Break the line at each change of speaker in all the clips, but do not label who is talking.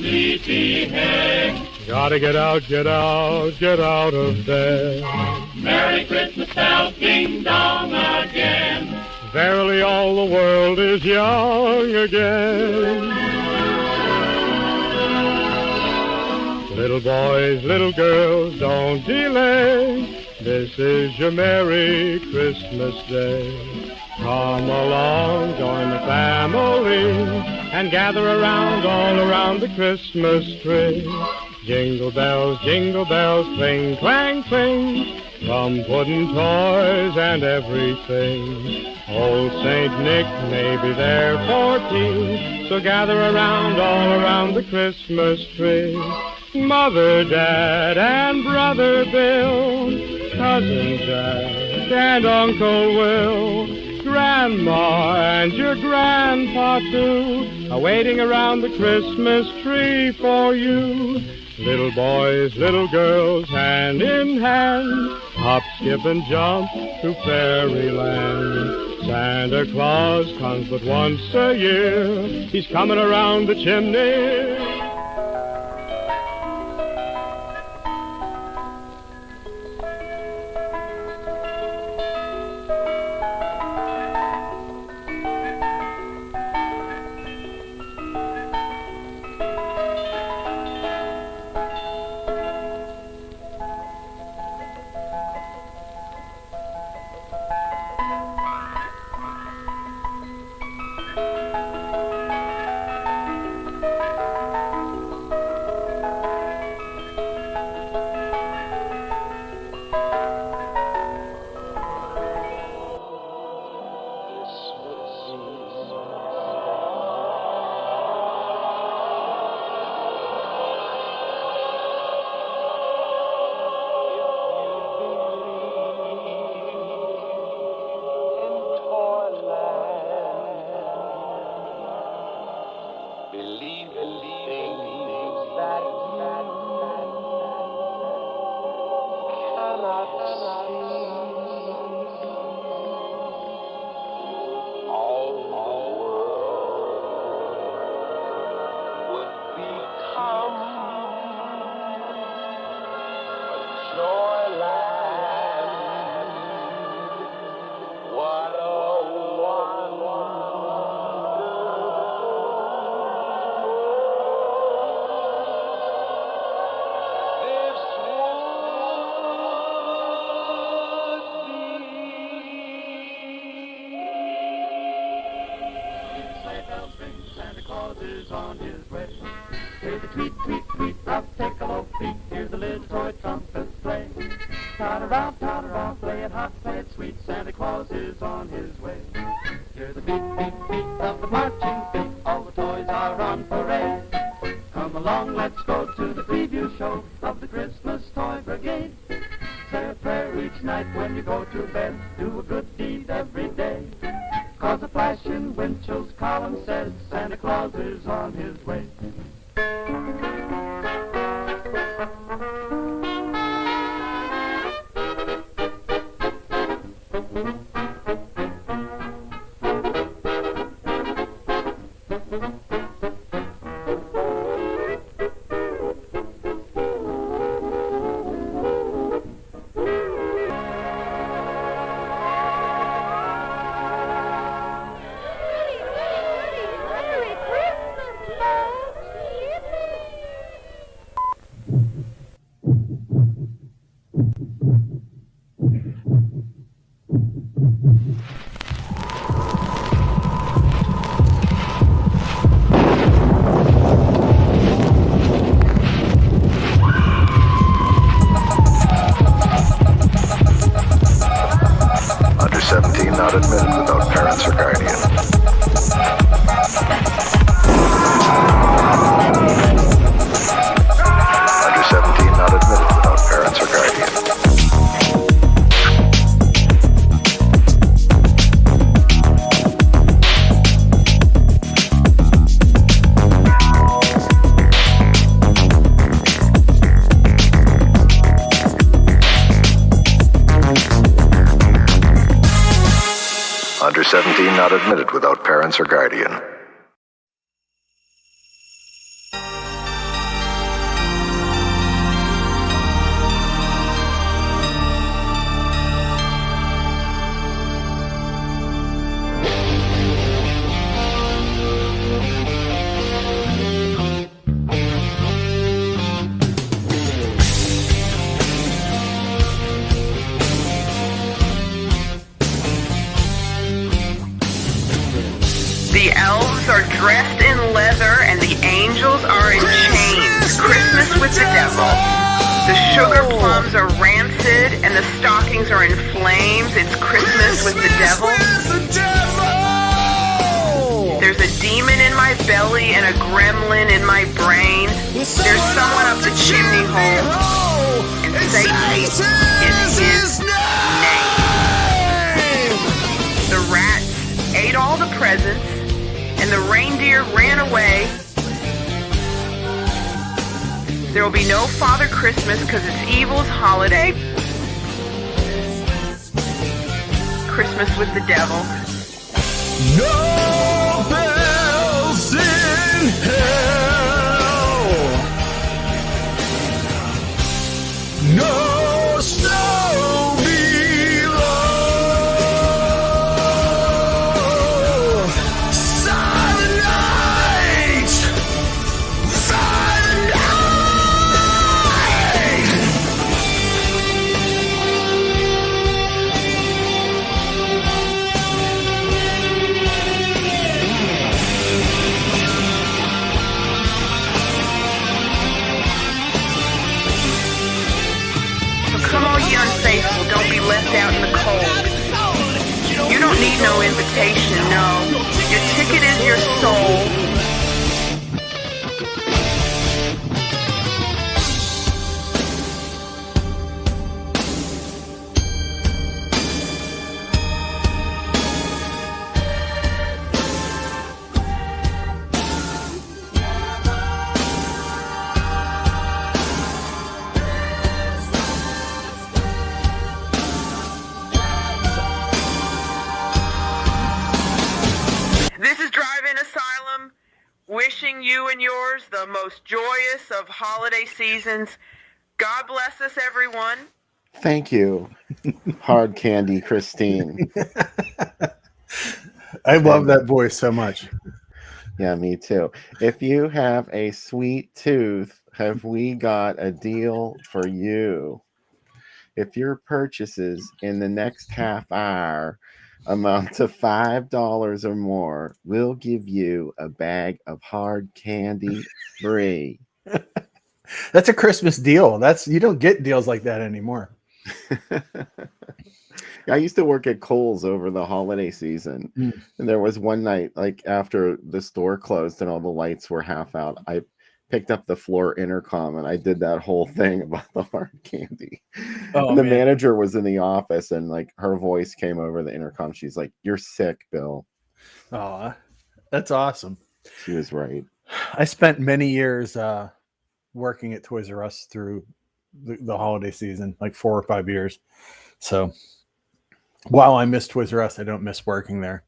sleepyhead.
Gotta get out, get out, get out of bed.
Merry Christmas bells, ding dong again.
Verily all the world is young again. Little boys, little girls, don't delay. This is your Merry Christmas Day. Come along, join the family, and gather around, all around the Christmas tree. Jingle bells, cling, clang, cling, from pudding toys and everything. Old Saint Nick may be there for tea, so gather around, all around the Christmas tree. Mother, Dad, and Brother Bill, Cousin Jack, and Uncle Will, Grandma and your Grandpa too, are waiting around the Christmas tree for you. Little boys, little girls, hand in hand, hop, skip, and jump to fairyland. Santa Claus comes but once a year. He's coming around the chimney.
Santa Claus is on his way. Hear the tweet, tweet, tweet of piccolo feet. Hear the little toy trumpets play. Tot-a-round, play it hot, play it sweet. Santa Claus is on his way. Hear the beat, beat, beat of the marching feet. All the toys are on parade. Come along, let's go to the preview show of the Christmas Toy Brigade. Say a prayer each night when you go to bed. Do a good deed every day. Cause a flash in Winchell's column says Santa Claus is on his way.
Not admitted without parents or guardian. Under 17, not admitted without parents or guardian. Under 17, not admitted without parents or guardian.
The elves are dressed in leather and the angels are in chains. Christmas with the devil. The sugar plums are rancid and the stockings are in flames. It's Christmas with the devil. There's a demon in my belly and a gremlin in my brain. There's someone up the chimney hole, and Satan is his name. The rats ate all the presents, and the reindeer ran away. There will be no Father Christmas because it's evil's holiday. Christmas with the devil.
No bells in hell. No snow below. Silent night. Silent night.
Come all ye unfaithful, don't be left out in the cold. You don't need no invitation, no. Your ticket is your soul. This is Drive-In Asylum, wishing you and yours the most joyous of holiday seasons. God bless us, everyone.
Thank you, Hard Candy Christine.
I love that voice so much.
Yeah, me too. If you have a sweet tooth, have we got a deal for you? If your purchases in the next half hour amount to $5 or more, we'll give you a bag of hard candy free.
That's a Christmas deal. You don't get deals like that anymore.
I used to work at Kohl's over the holiday season, and there was one night, like after the store closed and all the lights were half out, I picked up the floor intercom and I did that whole thing about the hard candy. And the manager was in the office, and like her voice came over the intercom. She's like, "You're sick, Bill."
Oh, that's awesome.
She was right.
I spent many years working at Toys R Us through the holiday season, like 4 or 5 years. So while I miss Toys R Us, I don't miss working there.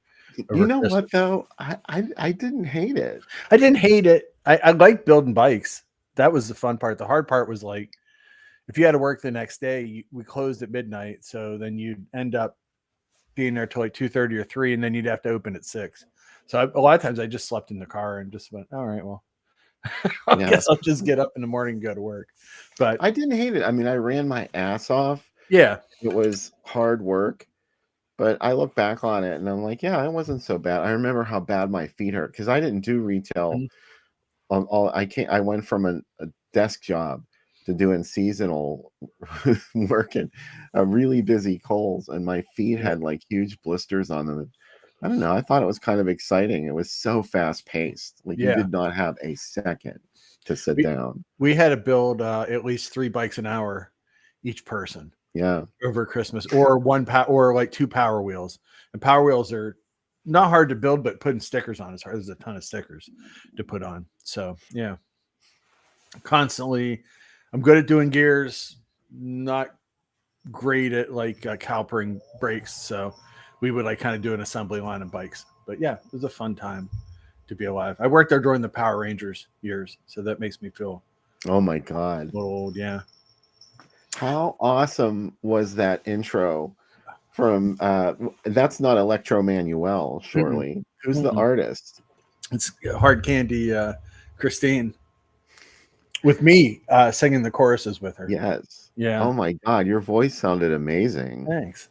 You know what though? I didn't hate it.
I didn't hate it. I liked building bikes. That was the fun part. The hard part was like, if you had to work the next day, we closed at midnight. So then you'd end up being there till like 2:30 or 3, and then you'd have to open at 6. So a lot of times I just slept in the car and just went, all right, well, I guess I'll just get up in the morning and go to work. But
I didn't hate it. I mean, I ran my ass off.
Yeah.
It was hard work. But I look back on it and I'm like, yeah, it wasn't so bad. I remember how bad my feet hurt because I didn't do retail. I went from a desk job to doing seasonal work in a really busy Kohl's, and my feet had like huge blisters on them. I don't know. I thought it was kind of exciting. It was so fast paced. Like you did not have a second to sit down.
We had to build at least 3 bikes an hour each person.
Yeah.
Over Christmas, or or like 2 Power Wheels. And Power Wheels are not hard to build, but putting stickers on is hard. There's a ton of stickers to put on. So yeah, constantly. I'm good at doing gears, not great at like calipering brakes. So we would like kind of do an assembly line of bikes. But yeah, it was a fun time to be alive. I worked there during the Power Rangers years, so that makes me feel
oh my god,
a little old. Yeah.
How awesome was that intro from that's not Electro Manuel, surely. Who's the artist?
It's Hard Candy Christine, with me singing the choruses with her.
Yes.
Yeah.
Oh my god, your voice sounded amazing.
Thanks.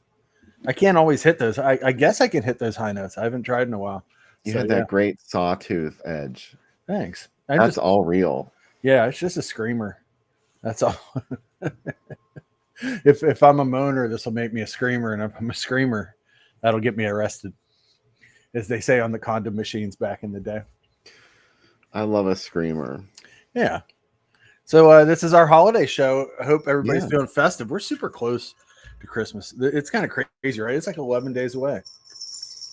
I can't always hit those. I guess I can hit those high notes. I haven't tried in a while.
You
So
had
yeah,
that great sawtooth edge.
thanks.
That's all real.
Yeah, it's just a screamer. That's all. If I'm a moaner, this will make me a screamer, and if I'm a screamer, that'll get me arrested, as they say on the condom machines back in the day.
I love a screamer.
Yeah. So this is our holiday show. I hope everybody's
Yeah.
feeling festive. We're super close to Christmas. It's kind of crazy, right? It's like 11 days away.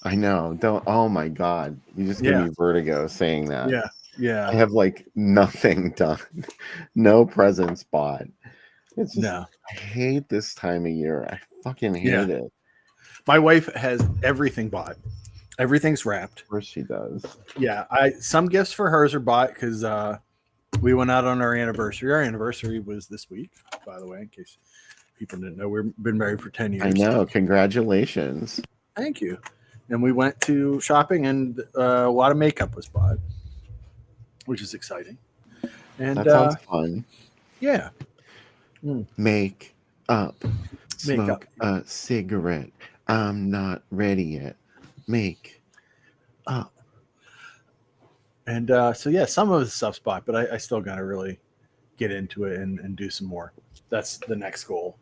I know. Don't. Oh my God! You just give
Yeah.
me vertigo saying that.
Yeah. Yeah.
I have like nothing done, no presents bought. It's just,
No.
I hate this time of year. I fucking hate
Yeah.
it. Of
My wife has everything bought. Everything's wrapped.
course she does.
Yeah. Some gifts for hers are bought because we went out on our anniversary. Our anniversary was this week, by the way, in case people didn't know. We've been married for 10 years.
I know. Congratulations.
Thank you. And we went to shopping, and a lot of makeup was bought, which is exciting. And
That sounds fun.
yeah,
Make up.
Make
Smoke a cigarette. I'm not ready yet. Make up.
and so yeah, some of the stuff's bought, but I still gotta really get into it and do some more. That's the next goal.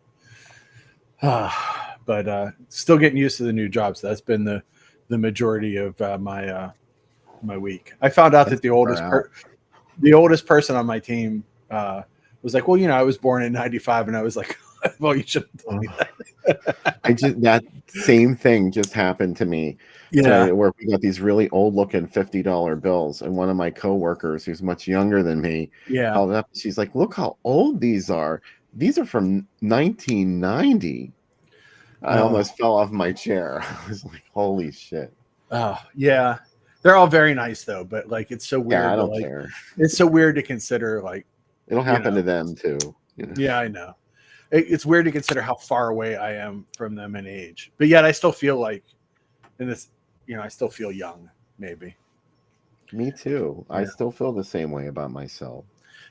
But still getting used to the new job. So that's been the majority of my week. I found out that the oldest person on my team was like, well, I was born in '95, and I was like, well, you should have told me that.
That same thing just happened to me.
Yeah.
today, where we got these really old looking $50 bills, and one of my coworkers, who's much younger than me,
Yeah.
held it up. She's like, "Look how old these are. These are from 1990." I almost fell off my chair. I was like, "Holy shit!"
Oh, yeah. They're all very nice though, but like it's so weird.
Yeah, I don't
like,
care.
It's so weird to consider like
It'll happen to them too.
Yeah, I know. It's weird to consider how far away I am from them in age, but yet I still feel like in this, I still feel young. Maybe.
Me too. I still feel the same way about myself.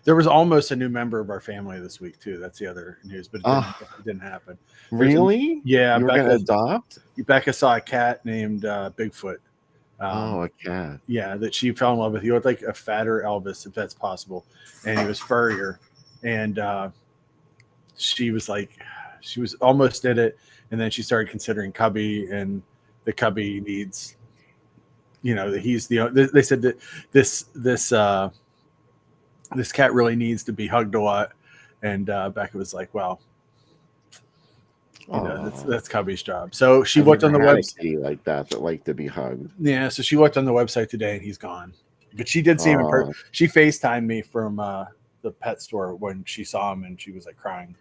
There was almost a new member of our family this week too. That's the other news, but it didn't happen.
Really?
Yeah,
you were going to adopt?
Becca saw a cat named Bigfoot.
A cat.
Yeah, that she fell in love with. He looked like a fatter Elvis, if that's possible, and he was furrier. And she was almost did it, and then she started considering Cubby, and the Cubby needs, that he's they said that this cat really needs to be hugged a lot, and Becca was like, well, that's Cubby's job. So she looked on the website
like that liked to be hugged.
Yeah, so she looked on the website today, and he's gone. But she did see him in person. She FaceTimed me from the pet store when she saw him, and she was like crying.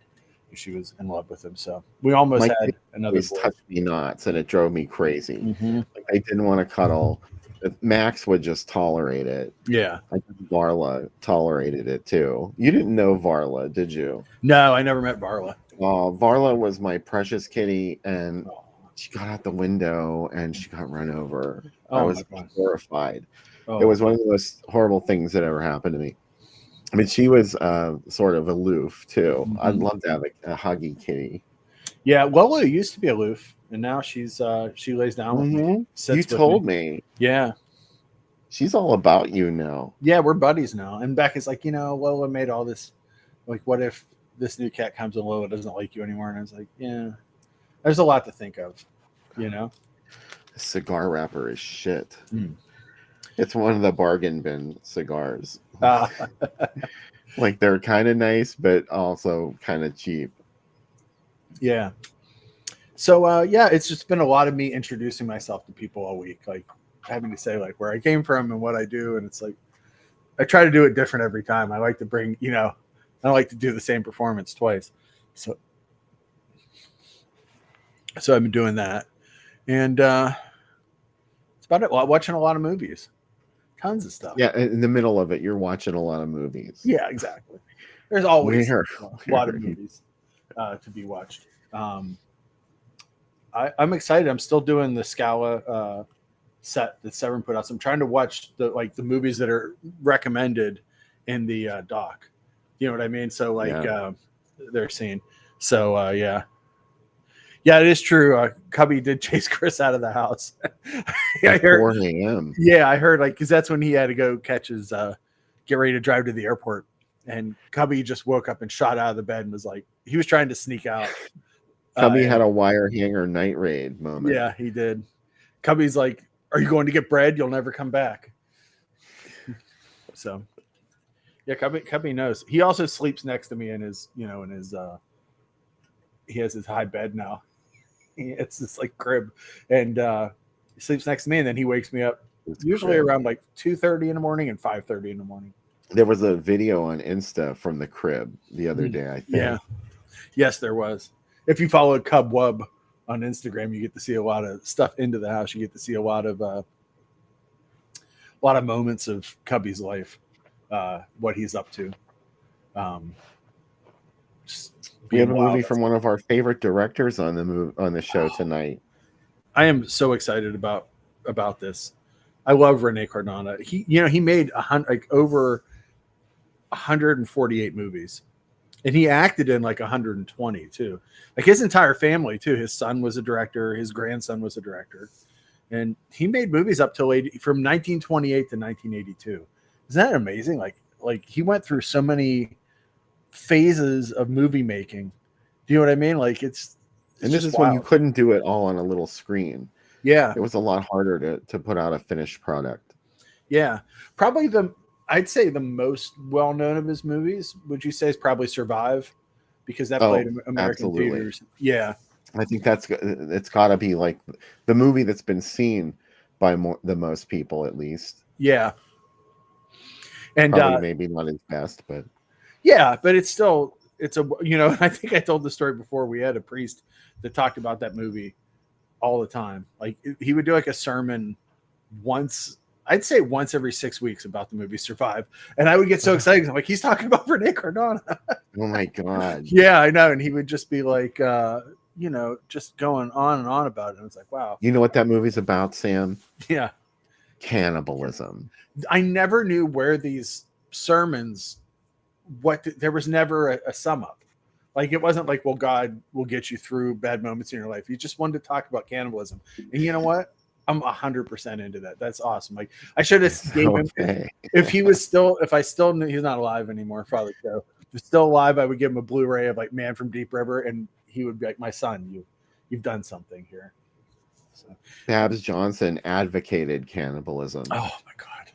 She was in love with him. So we almost had another boy.
Touched me nuts, and it drove me crazy.
Mm-hmm.
Like, I didn't want to cuddle. Max would just tolerate it.
Yeah.
I think Varla tolerated it too. You didn't know Varla, did you?
No, I never met Varla.
Varla was my precious kitty, and she got out the window and she got run over. I was horrified. It was one of the most horrible things that ever happened to me. I mean, she was sort of aloof too. Mm-hmm. I'd love to have a huggy kitty.
Yeah, Lola used to be aloof, and now she lays down with me.
You told me.
Yeah.
She's all about you now.
Yeah, we're buddies now. And Becca's like, Lola made all this. Like, what if this new cat comes and Lola doesn't like you anymore? And I was like, yeah, there's a lot to think of, The
cigar wrapper is shit. It's one of the bargain bin cigars. Like, they're kind of nice, but also kind of cheap.
Yeah. So, it's just been a lot of me introducing myself to people all week, like having to say like where I came from and what I do. And it's like, I try to do it different every time. I like to bring, I don't like to do the same performance twice. So I've been doing that. And it's about it. Watching a lot of movies. Tons of stuff.
Yeah, in the middle of it, you're watching a lot of movies.
Yeah, exactly. There's always a lot of movies to be watched. I'm excited. I'm still doing the Scala set that Severn put out. So I'm trying to watch the movies that are recommended in the doc. You know what I mean? So they're seeing. So Yeah, it is true. Cubby did chase Chris out of the house. I
At
heard.
4 a.m.
Yeah, I heard because that's when he had to go catch his get ready to drive to the airport, and Cubby just woke up and shot out of the bed and was like, he was trying to sneak out.
Cubby had
And-
a wire hanger night raid moment.
Yeah, he did. Cubby's like, "Are you going to get bread? You'll never come back." So, yeah, Cubby knows. He also sleeps next to me in his, he has his high bed now. It's this like crib, and he sleeps next to me, and then he wakes me up usually around like 2:30 in the morning and 5:30 in the morning.
There was a video on Insta from the crib the other day, I think.
Yeah. Yes, there was. If you follow Cub Wub on Instagram, you get to see a lot of stuff into the house. You get to see a lot of moments of Cubby's life, what he's up to.
We have a movie from one of our favorite directors on the show tonight.
I am so excited about this. I love Rene Cardona. He made over 148 movies, and he acted in like 120 too. Like his entire family too. His son was a director. His grandson was a director, and he made movies up till from 1928 to 1982. Isn't that amazing? Like he went through so many phases of movie making. Do you know what I mean? Like it's
and this
just
is when you couldn't do it all on a little screen.
Yeah,
it was a lot harder to put out a finished product.
Yeah, probably I'd say the most well-known of his movies, would you say, is probably Survive, because that played American
absolutely.
theaters. Yeah,
I think it's got to be like the movie that's been seen by the most people, at least.
Yeah, and
probably maybe not his best, but
yeah, but it's a I think I told the story before. We had a priest that talked about that movie all the time. Like he would do like a sermon once. I'd say once every 6 weeks about the movie Survive. And I would get so excited. I'm like, he's talking about Rene Cardona.
Oh my God.
Yeah, I know. And he would just be like, just going on and on about it. And it's like, wow.
You know what that movie's about, Sam?
Yeah.
Cannibalism.
I never knew where these sermons, there was never a sum up. Like, it wasn't like, well, God will get you through bad moments in your life. You just wanted to talk about cannibalism. And you know what? I'm 100% into that. That's awesome. Like I should have gave him if I still knew he's not alive anymore, Father Joe. If he's still alive, I would give him a Blu-ray of like Man from Deep River, and he would be like, my son, you've done something here. So
Babs Johnson advocated cannibalism.
Oh my God.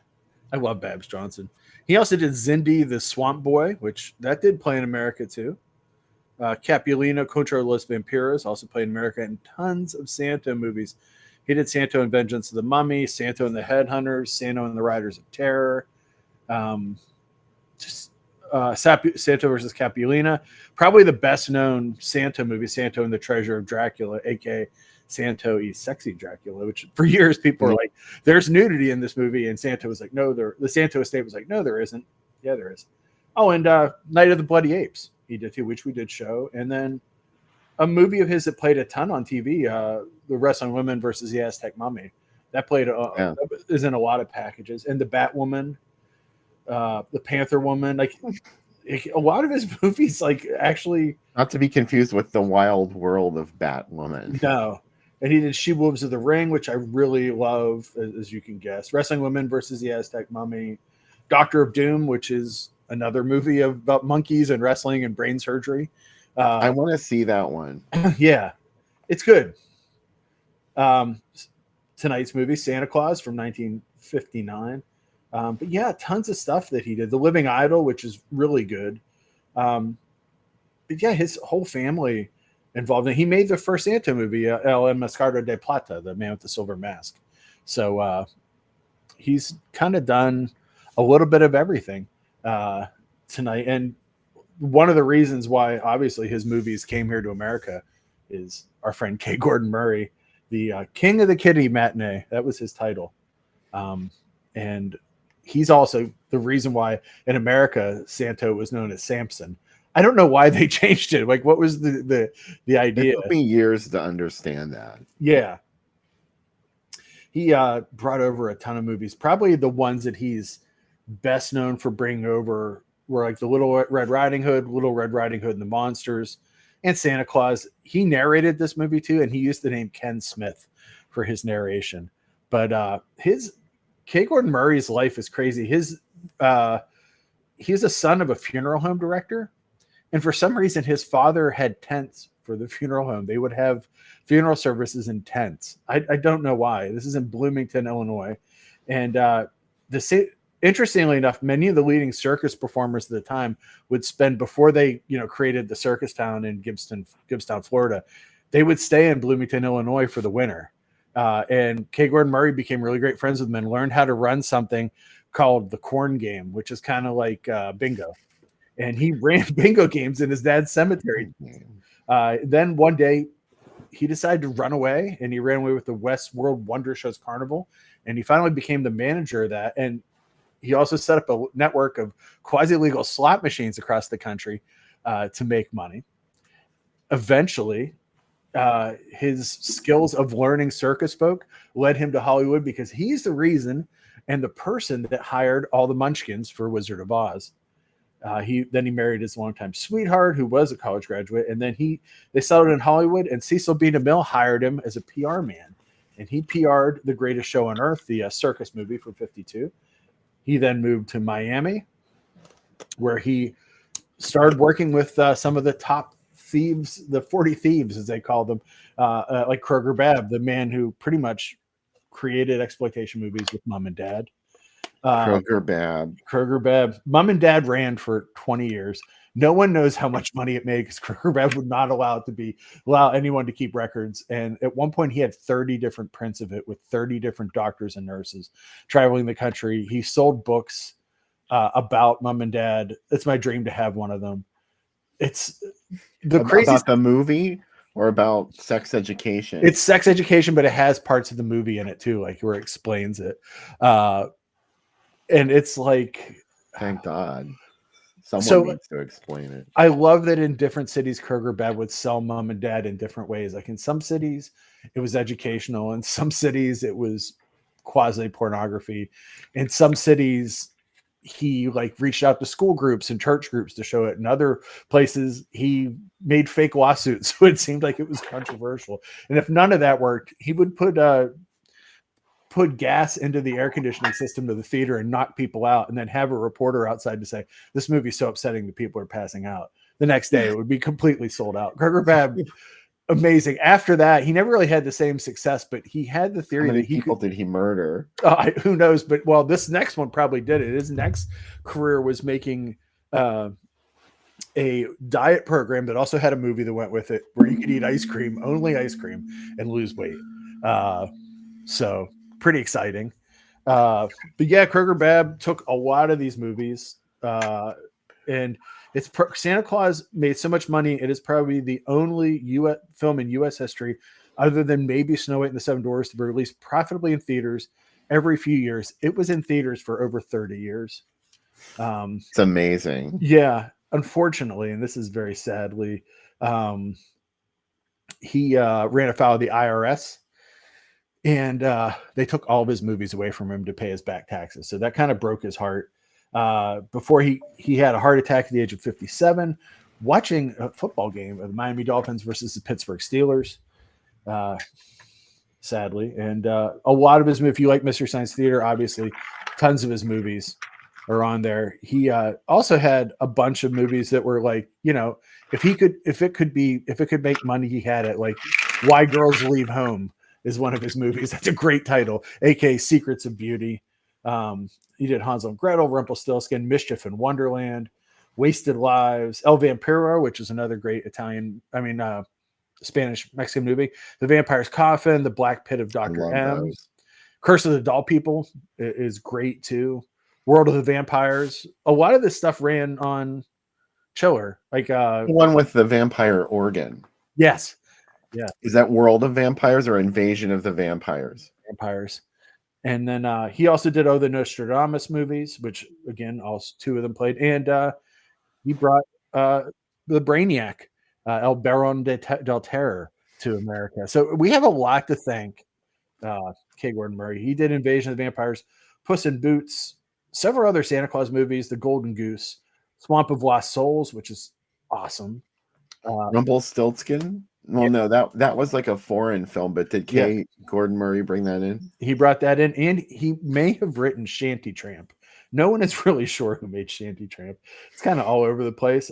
I love Babs Johnson. He also did Zindi the Swamp Boy, which that did play in America too. Capulino Contra los Vampiros also played in America, and tons of Santo movies. He did Santo and Vengeance of the Mummy, Santo and the Headhunters, Santo and the Riders of Terror, Santo versus Capulina. Probably the best known Santo movie, Santo and the Treasure of Dracula, aka Santo y Sexy Dracula, which for years people were like, there's nudity in this movie. And Santo was like, no, the Santo estate was like, no, there isn't. Yeah, there is. Oh, and Night of the Bloody Apes he did too, which we did show. And then a movie of his that played a ton on TV, The Wrestling Women versus the Aztec Mummy. That played is in a lot of packages. And the Batwoman, the Panther Woman, like a lot of his movies, like actually
not to be confused with the Wild World of Batwoman.
No. And he did She Wolves of the Ring, which I really love, as you can guess. Wrestling Women versus the Aztec Mummy. Doctor of Doom, which is another movie about monkeys and wrestling and brain surgery.
I want to see that one.
Yeah, it's good. Tonight's movie, Santa Claus from 1959. But yeah, tons of stuff that he did. The Living Idol, which is really good. But yeah, his whole family involved in it. He made the first Santa movie, El Enmascarado de Plata, the man with the silver mask. So he's kind of done a little bit of everything tonight. And one of the reasons why obviously his movies came here to America is our friend K. Gordon Murray, the King of the Kitty Matinee. That was his title. And he's also the reason why in America Santo was known as Samson. I don't know why they changed it. Like, what was the idea?
It took me years to understand that.
Yeah. He brought over a ton of movies. Probably the ones that he's best known for bringing over were like the Little Red Riding Hood and the Monsters. and Santa Claus. He narrated this movie too, and he used the name Ken Smith for his narration. But his K. Gordon Murray's life is crazy. He's a son of a funeral home director, and for some reason, his father had tents for the funeral home. They would have funeral services in tents. I don't know why. This is in Bloomington, Illinois, and interestingly enough, many of the leading circus performers at the time would spend, before they created the circus town in Gibbstown, Florida, they would stay in Bloomington, Illinois for the winter. And K. Gordon Murray became really great friends with them and learned how to run something called the corn game, which is kind of like bingo. And he ran bingo games in his dad's cemetery. Then one day he decided to run away, and he ran away with the West World Wonder Shows Carnival. And he finally became the manager of that. And he also set up a network of quasi-legal slot machines across the country to make money. Eventually, his skills of learning circus folk led him to Hollywood, because he's the reason and the person that hired all the Munchkins for Wizard of Oz. He married his longtime sweetheart, who was a college graduate, and then they settled in Hollywood, and Cecil B. DeMille hired him as a PR man, and he PR'd The Greatest Show on Earth, the circus movie from '52. He then moved to Miami, where he started working with some of the top thieves, the 40 thieves, as they call them, like Kroger Babb, the man who pretty much created exploitation movies with Mom and Dad.
Kroger Babb.
Mom and Dad ran for 20 years. No one knows how much money it made, because Kroger Babb would not allow anyone to keep records. And at one point, he had 30 different prints of it with 30 different doctors and nurses traveling the country. He sold books about Mom and Dad. It's my dream to have one of them. It's the craziest.
About the movie or about sex education?
It's sex education, but it has parts of the movie in it too, like where it explains it. And it's like,
thank God. Someone needs to explain it.
I love that in different cities, Kroger Babb would sell Mom and Dad in different ways. Like in some cities, it was educational. In some cities, it was quasi pornography. In some cities, he reached out to school groups and church groups to show it. In other places, he made fake lawsuits, so it seemed like it was controversial. And if none of that worked, he would put gas into the air conditioning system to the theater and knock people out, and then have a reporter outside to say, this movie's so upsetting that people are passing out. The next day, it would be completely sold out. Kroger Babb, amazing. After that, he never really had the same success, but he had the theory that
did he murder?
Who knows? But this next one probably did it. His next career was making a diet program that also had a movie that went with it, where you could eat ice cream, only ice cream, and lose weight. So pretty exciting. But yeah, Kroger Babb took a lot of these movies, and Santa Claus made so much money. It is probably the only U.S. film in U.S. history, other than maybe Snow White and the Seven Dwarfs, to be released profitably in theaters every few years. It was in theaters for over 30 years.
It's amazing.
Yeah, unfortunately, and this is very sadly, he ran afoul of the IRS, and they took all of his movies away from him to pay his back taxes. So that kind of broke his heart. Before he had a heart attack at the age of 57, watching a football game of the Miami Dolphins versus the Pittsburgh Steelers, sadly. And a lot of his movies, if you like Mystery Science Theater, obviously tons of his movies are on there. He also had a bunch of movies that were like, if it could make money, he had it. Like Why Girls Leave Home is one of his movies. That's a great title, aka Secrets of Beauty. He did Hansel and Gretel, Rumpelstiltskin, Mischief in Wonderland, Wasted Lives, El Vampiro, which is another great Spanish Mexican movie, The Vampire's Coffin, The Black Pit of Dr. M,
those.
Curse of the Doll People is great too. World of the Vampires. A lot of this stuff ran on Chiller, like
the one with the vampire organ.
Yes, yeah.
Is that World of Vampires or Invasion of the Vampires?
Vampires. And then he also did the Nostradamus movies, which again, also two of them played. And he brought the Brainiac, El Baron del Terror, to America. So we have a lot to thank K. Gordon Murray. He did Invasion of the Vampires, Puss in Boots, several other Santa Claus movies, The Golden Goose, Swamp of Lost Souls, which is awesome.
Rumpelstiltskin? Well, no, that was like a foreign film, but did
Yeah.
K. Gordon Murray bring that in?
He brought that in, and he may have written Shanty Tramp. No one is really sure who made Shanty Tramp. It's kind of all over the place.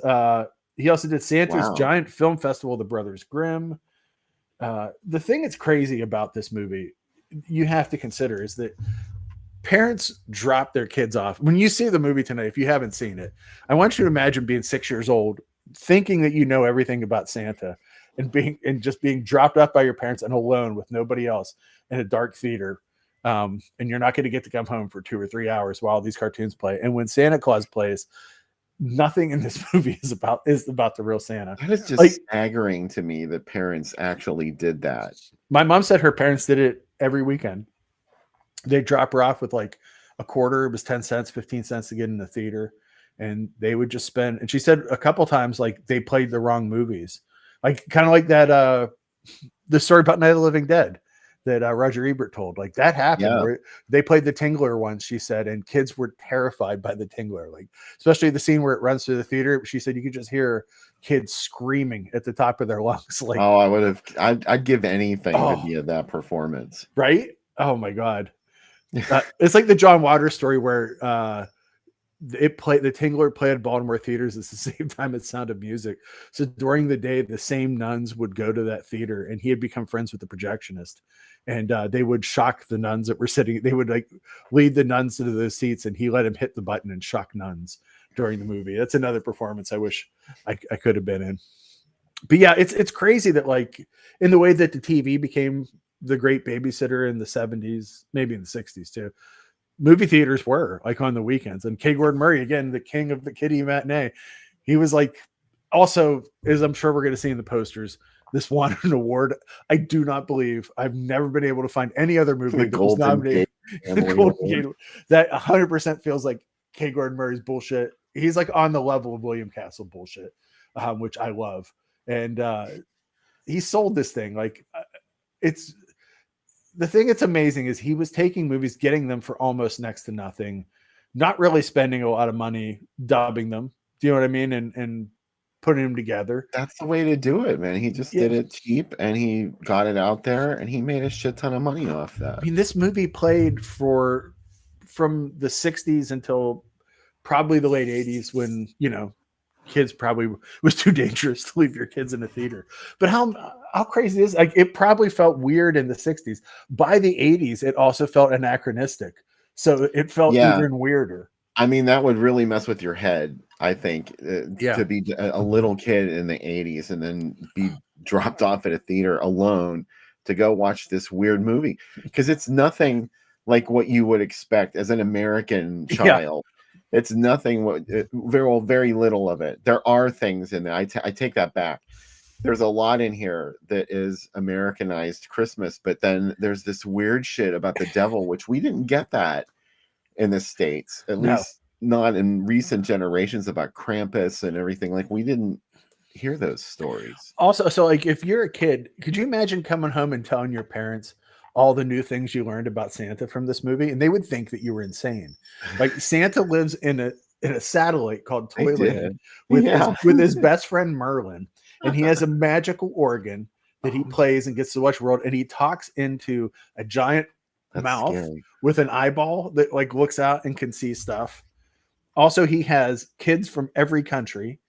He also did Santa's
Wow.
Giant Film Festival, The Brothers Grimm. The thing that's crazy about this movie, you have to consider, is that parents drop their kids off. When you see the movie tonight, if you haven't seen it, I want you to imagine being 6 years old, thinking that you know everything about Santa, and just being dropped off by your parents and alone with nobody else in a dark theater. And you're not going to get to come home for 2 or 3 hours while these cartoons play. And when Santa Claus plays, nothing in this movie is about the real Santa.
That is just
Like,
staggering to me that parents actually did that.
my mom said her parents did it every weekend. They drop her off with like a quarter. It was 10 cents, 15 cents to get in the theater. And they would just spend, and she said a couple times, like, they played the wrong movies. Like, kind of like that, the story about Night of the Living Dead that Roger Ebert told. Like, that happened.
Yeah.
Where they played the Tingler once, she said, and kids were terrified by the Tingler. Like, especially the scene where it runs through the theater. She said you could just hear kids screaming at the top of their lungs. Like,
Oh, I'd give anything to be at that performance.
Right? Oh my God. It's like the John Waters story where the Tingler played at Baltimore theaters at the same time as Sound of Music. So during the day, the same nuns would go to that theater, and he had become friends with the projectionist, and they would shock the nuns that were sitting. They would like lead the nuns into those seats, and he let him hit the button and shock nuns during the movie. That's another performance I wish I could have been in. But yeah, it's crazy that, like, in the way that the TV became the great babysitter in the 70s, maybe in the 60s too, movie theaters were like on the weekends. And K. Gordon Murray, again, the king of the kiddie matinee, he was like, also, as I'm sure we're going to see in the posters, this won an award. I do not believe, I've never been able to find any other movie that was nominated. That 100% feels like K. Gordon Murray's bullshit. He's like on the level of William Castle bullshit, which I love. And he sold this thing. Like, it's the thing that's amazing is he was taking movies, getting them for almost next to nothing, not really spending a lot of money dubbing them. Do you know what I mean? And putting them together.
That's the way to do it, man. He just did it cheap, and he got it out there, and he made a shit ton of money off that.
I mean, this movie played from the 60s until probably the late 80s, when, you know, kids probably was too dangerous to leave your kids in the theater. But how crazy is, like, it probably felt weird in the 60s. By the 80s, it also felt anachronistic. So it felt even weirder.
I mean, that would really mess with your head, I think, to be a little kid in the 80s and then be dropped off at a theater alone to go watch this weird movie, because it's nothing like what you would expect as an American child. It's nothing, very little of it. There are things in there. I take that back. There's a lot in here that is Americanized Christmas, but then there's this weird shit about the devil, which we didn't get that in the States, at least not in recent generations, about Krampus and everything. Like, we didn't hear those stories.
Also, so like, if you're a kid, could you imagine coming home and telling your parents all the new things you learned about Santa from this movie? And they would think that you were insane. Like, Santa lives in a satellite called Toyland with his best friend Merlin, and he has a magical organ that he plays and gets to watch the world, and he talks into a giant mouth with an eyeball that like looks out and can see stuff. Also, he has kids from every country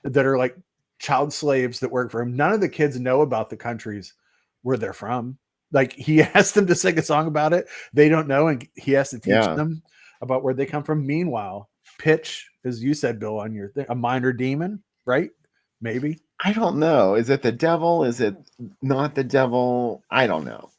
that are like child slaves that work for him. None of the kids know about the countries where they're from. Like, he asked them to sing a song about it. They don't know, and he has to teach them about where they come from. Meanwhile, Pitch, as you said, Bill, on your thing, a minor demon, right? Maybe.
I don't know. Is it the devil? Is it not the devil? I don't know.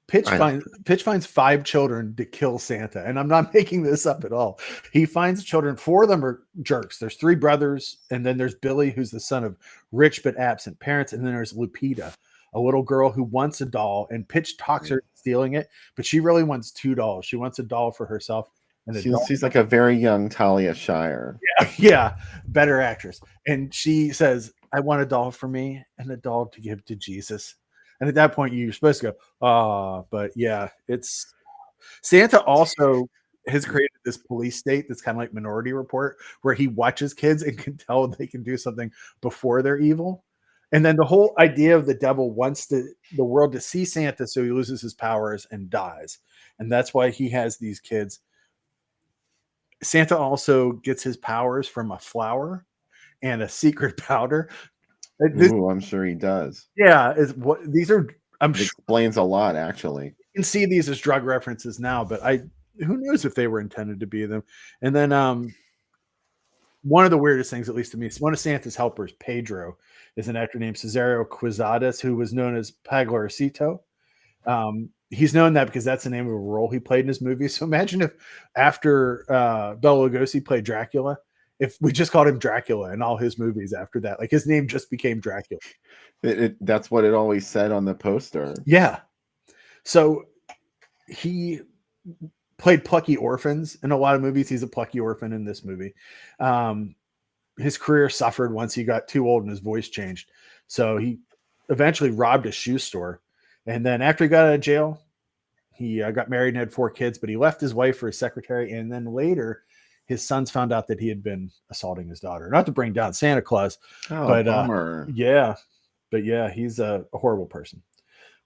Pitch finds 5 children to kill Santa, and I'm not making this up at all. He finds children. 4 of them are jerks. There's 3 brothers, and then there's Billy, who's the son of rich but absent parents, and then there's Lupita, a little girl who wants a doll, and Pitch talks her into stealing it, but she really wants 2 dolls. She wants a doll for herself. And
she's like a very young Talia Shire.
Yeah, better actress. And she says, I want a doll for me and a doll to give to Jesus. And at that point, you're supposed to go, but yeah, it's Santa also has created this police state that's kind of like Minority Report, where he watches kids and can tell they can do something before they're evil. And then the whole idea of the devil wants the world to see Santa, so he loses his powers and dies. And that's why he has these kids. Santa also gets his powers from a flower and a secret powder.
Ooh, I'm sure he does.
Yeah, is what these are. I'm
It
sure
explains a lot, actually.
you can see these as drug references now, but who knows if they were intended to be them. And then one of the weirdest things, at least to me, is one of Santa's helpers, Pedro, is an actor named Cesario Quezades, who was known as Paglorcito. He's known that because that's the name of a role he played in his movie. So imagine if after Bela Lugosi played Dracula, if we just called him Dracula in all his movies after that, like his name just became Dracula.
That's what it always said on the poster.
Yeah. So he played plucky orphans in a lot of movies. He's a plucky orphan in this movie. His career suffered once he got too old and his voice changed. So he eventually robbed a shoe store. And then after he got out of jail, he got married and had 4 kids, but he left his wife for his secretary. And then later, his sons found out that he had been assaulting his daughter. Not to bring down Santa Claus, but
bummer.
yeah, he's a horrible person.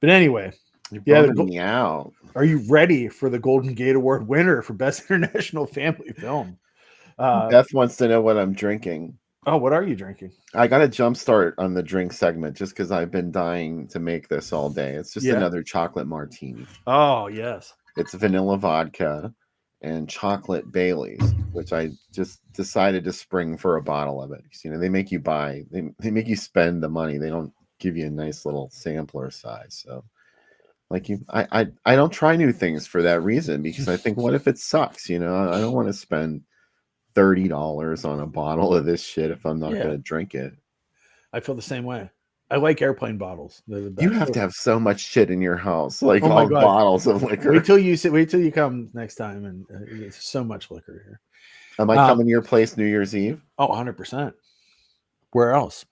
But anyway,
You're bumming me out.
Are you ready for the Golden Gate Award winner for Best International Family Film?
Beth wants to know what I'm drinking.
Oh, what are you drinking?
I got a jump start on the drink segment just because I've been dying to make this all day. It's just another chocolate martini.
Oh, yes.
It's vanilla vodka and chocolate Baileys, which I just decided to spring for a bottle of it. You know, they make you buy, they make you spend the money. They don't give you a nice little sampler size. So like I don't try new things for that reason, because I think, what if it sucks? You know, I don't want to spend $30 on a bottle of this shit if I'm not going to drink it.
I feel the same way. I like airplane bottles. They're the best.
You have to have so much shit in your house, like
Oh my
all
God.
bottles of liquor.
Wait till you come next time, and there's so much liquor here.
Am I coming to your place New Year's Eve?
Oh, 100%. Where else?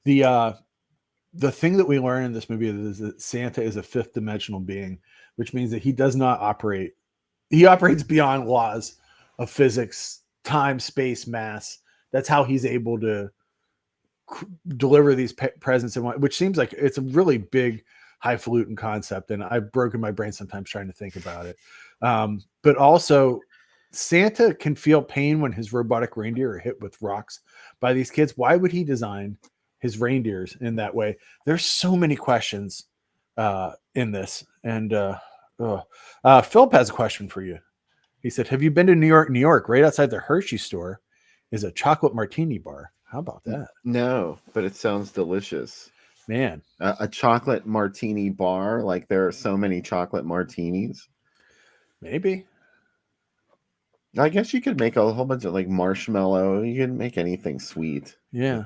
The thing that we learn in this movie is that Santa is a 5th dimensional being, which means that he does not operate. He operates beyond laws of physics, time, space, mass. That's how he's able to deliver these presents, which seems like it's a really big, highfalutin concept. And I've broken my brain sometimes trying to think about it. But also, Santa can feel pain when his robotic reindeer are hit with rocks by these kids. Why would he design his reindeers in that way? There's so many questions in this. And Philip has a question for you. He said, have you been to New York? New York, right outside the Hershey store, is a chocolate martini bar. How about that?
No, but it sounds delicious.
Man.
A chocolate martini bar? Like there are so many chocolate martinis.
Maybe.
I guess you could make a whole bunch of like marshmallow. You can make anything sweet.
Yeah.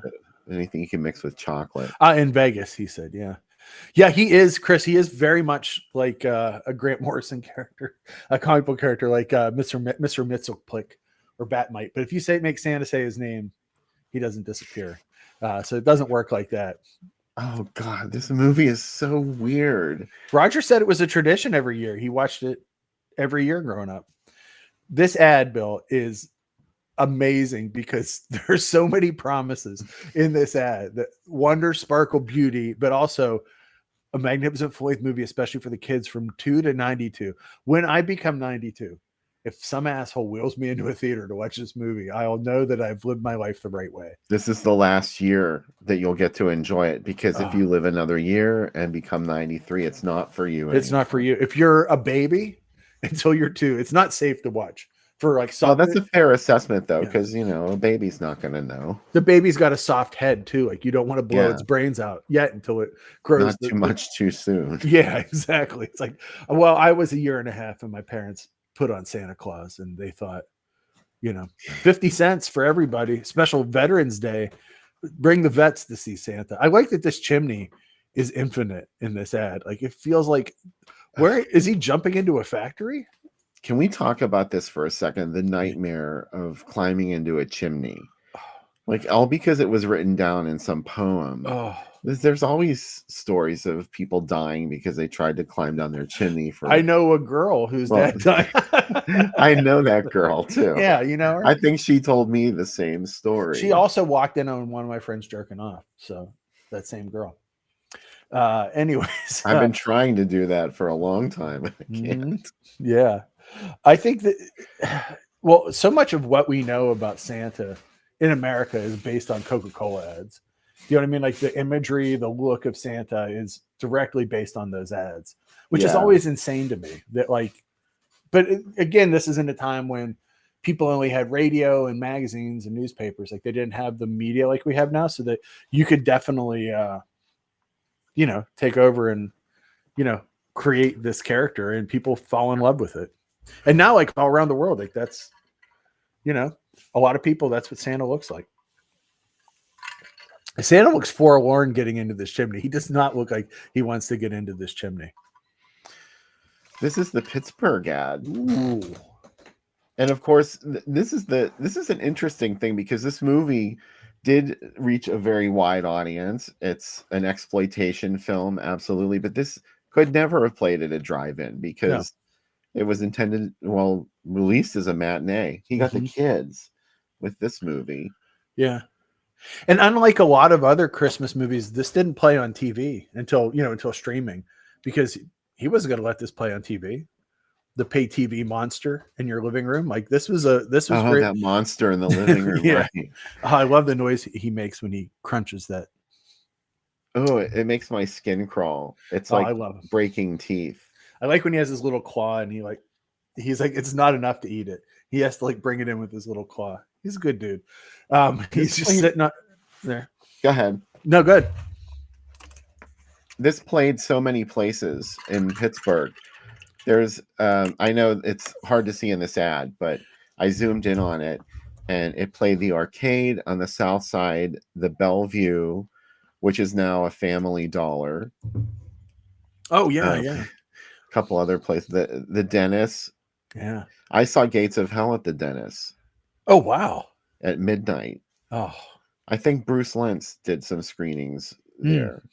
Anything you can mix with chocolate.
In Vegas, he said, yeah. Yeah, he is, Chris. He is very much like a Grant Morrison character, a comic book character, like Mr. Mxyzptlk or Batmite. But if you make Santa say his name, he doesn't disappear. So it doesn't work like that.
Oh God, this movie is so weird.
Roger said it was a tradition every year. He watched it every year growing up. This ad, Bill, is amazing because there's so many promises in this ad that wonder, sparkle, beauty, but also a magnificent fourth movie, especially for the kids from 2 to 92. When I become 92, if some asshole wheels me into a theater to watch this movie, I'll know that I've lived my life the right way.
This is the last year that you'll get to enjoy it, because if you live another year and become 93, it's not for you anymore.
It's not for you. If you're a baby until you're 2, it's not safe to watch. For like,
oh, that's a fair assessment though, because you know a baby's not going to know.
The baby's got a soft head too. Like you don't want to blow its brains out yet until it grows.
Not too much too soon.
Yeah, exactly. It's like, well, I was a year and a half, and my parents put on Santa Claus, and they thought, 50 cents for everybody. Special Veterans Day, bring the vets to see Santa. I like that this chimney is infinite in this ad. Like it feels like, where is he jumping into a factory?
Can we talk about this for a second? The nightmare of climbing into a chimney. Like all because it was written down in some poem.
Oh,
There's always stories of people dying because they tried to climb down their chimney
I
for.
know a girl whose
Well,
dad died.
I know that girl too.
Yeah, you know her.
I think she told me the same
She
story.
also walked in on one of my friends jerking off. So that same girl. Anyways,
I've been trying to do that for a long time. I can't.
yeah, I think that, well, so much of what we know about Santa in America is based on Coca-Cola ads. You know what I mean? Like the imagery, the look of Santa is directly based on those ads, which is
Yeah.
always insane to me. That like, but again, this is in a time when people only had radio and magazines and newspapers. Like they didn't have the media like we have now, so that you could definitely, take over and, create this character and people fall in love with it. And now, like all around the world, like that's, a lot of people, that's what Santa looks like. Santa looks forlorn getting into this chimney. He does not look like he wants to get into this chimney.
This is the Pittsburgh ad.
Ooh.
And of course, this is an interesting thing because this movie did reach a very wide audience. It's an exploitation film, absolutely, but this could never have played at a drive-in because it was intended, released as a matinee. He got the kids with this movie.
Yeah. And unlike a lot of other Christmas movies, this didn't play on TV until streaming, because he wasn't going to let this play on TV. The pay TV monster in your living room. Like this was great.
That monster in the living room.
Yeah.
Right.
Oh, I love the noise he makes when he crunches that.
Oh, it makes my skin crawl. It's
I
like
love him.
breaking teeth.
I like when he has his little claw and he's like, it's not enough to eat it. He has to like bring it in with his little claw. He's a good dude. He's just sitting up there.
Go ahead.
No, good.
This played so many places in Pittsburgh. There's, I know it's hard to see in this ad, but I zoomed in on it, and it played the arcade on the south side, the Bellevue, which is now a Family Dollar.
Oh yeah,
A couple other places. The Dennis.
Yeah.
I saw Gates of Hell at the Dennis.
Oh wow.
At midnight.
Oh.
I think Bruce Lentz did some screenings there.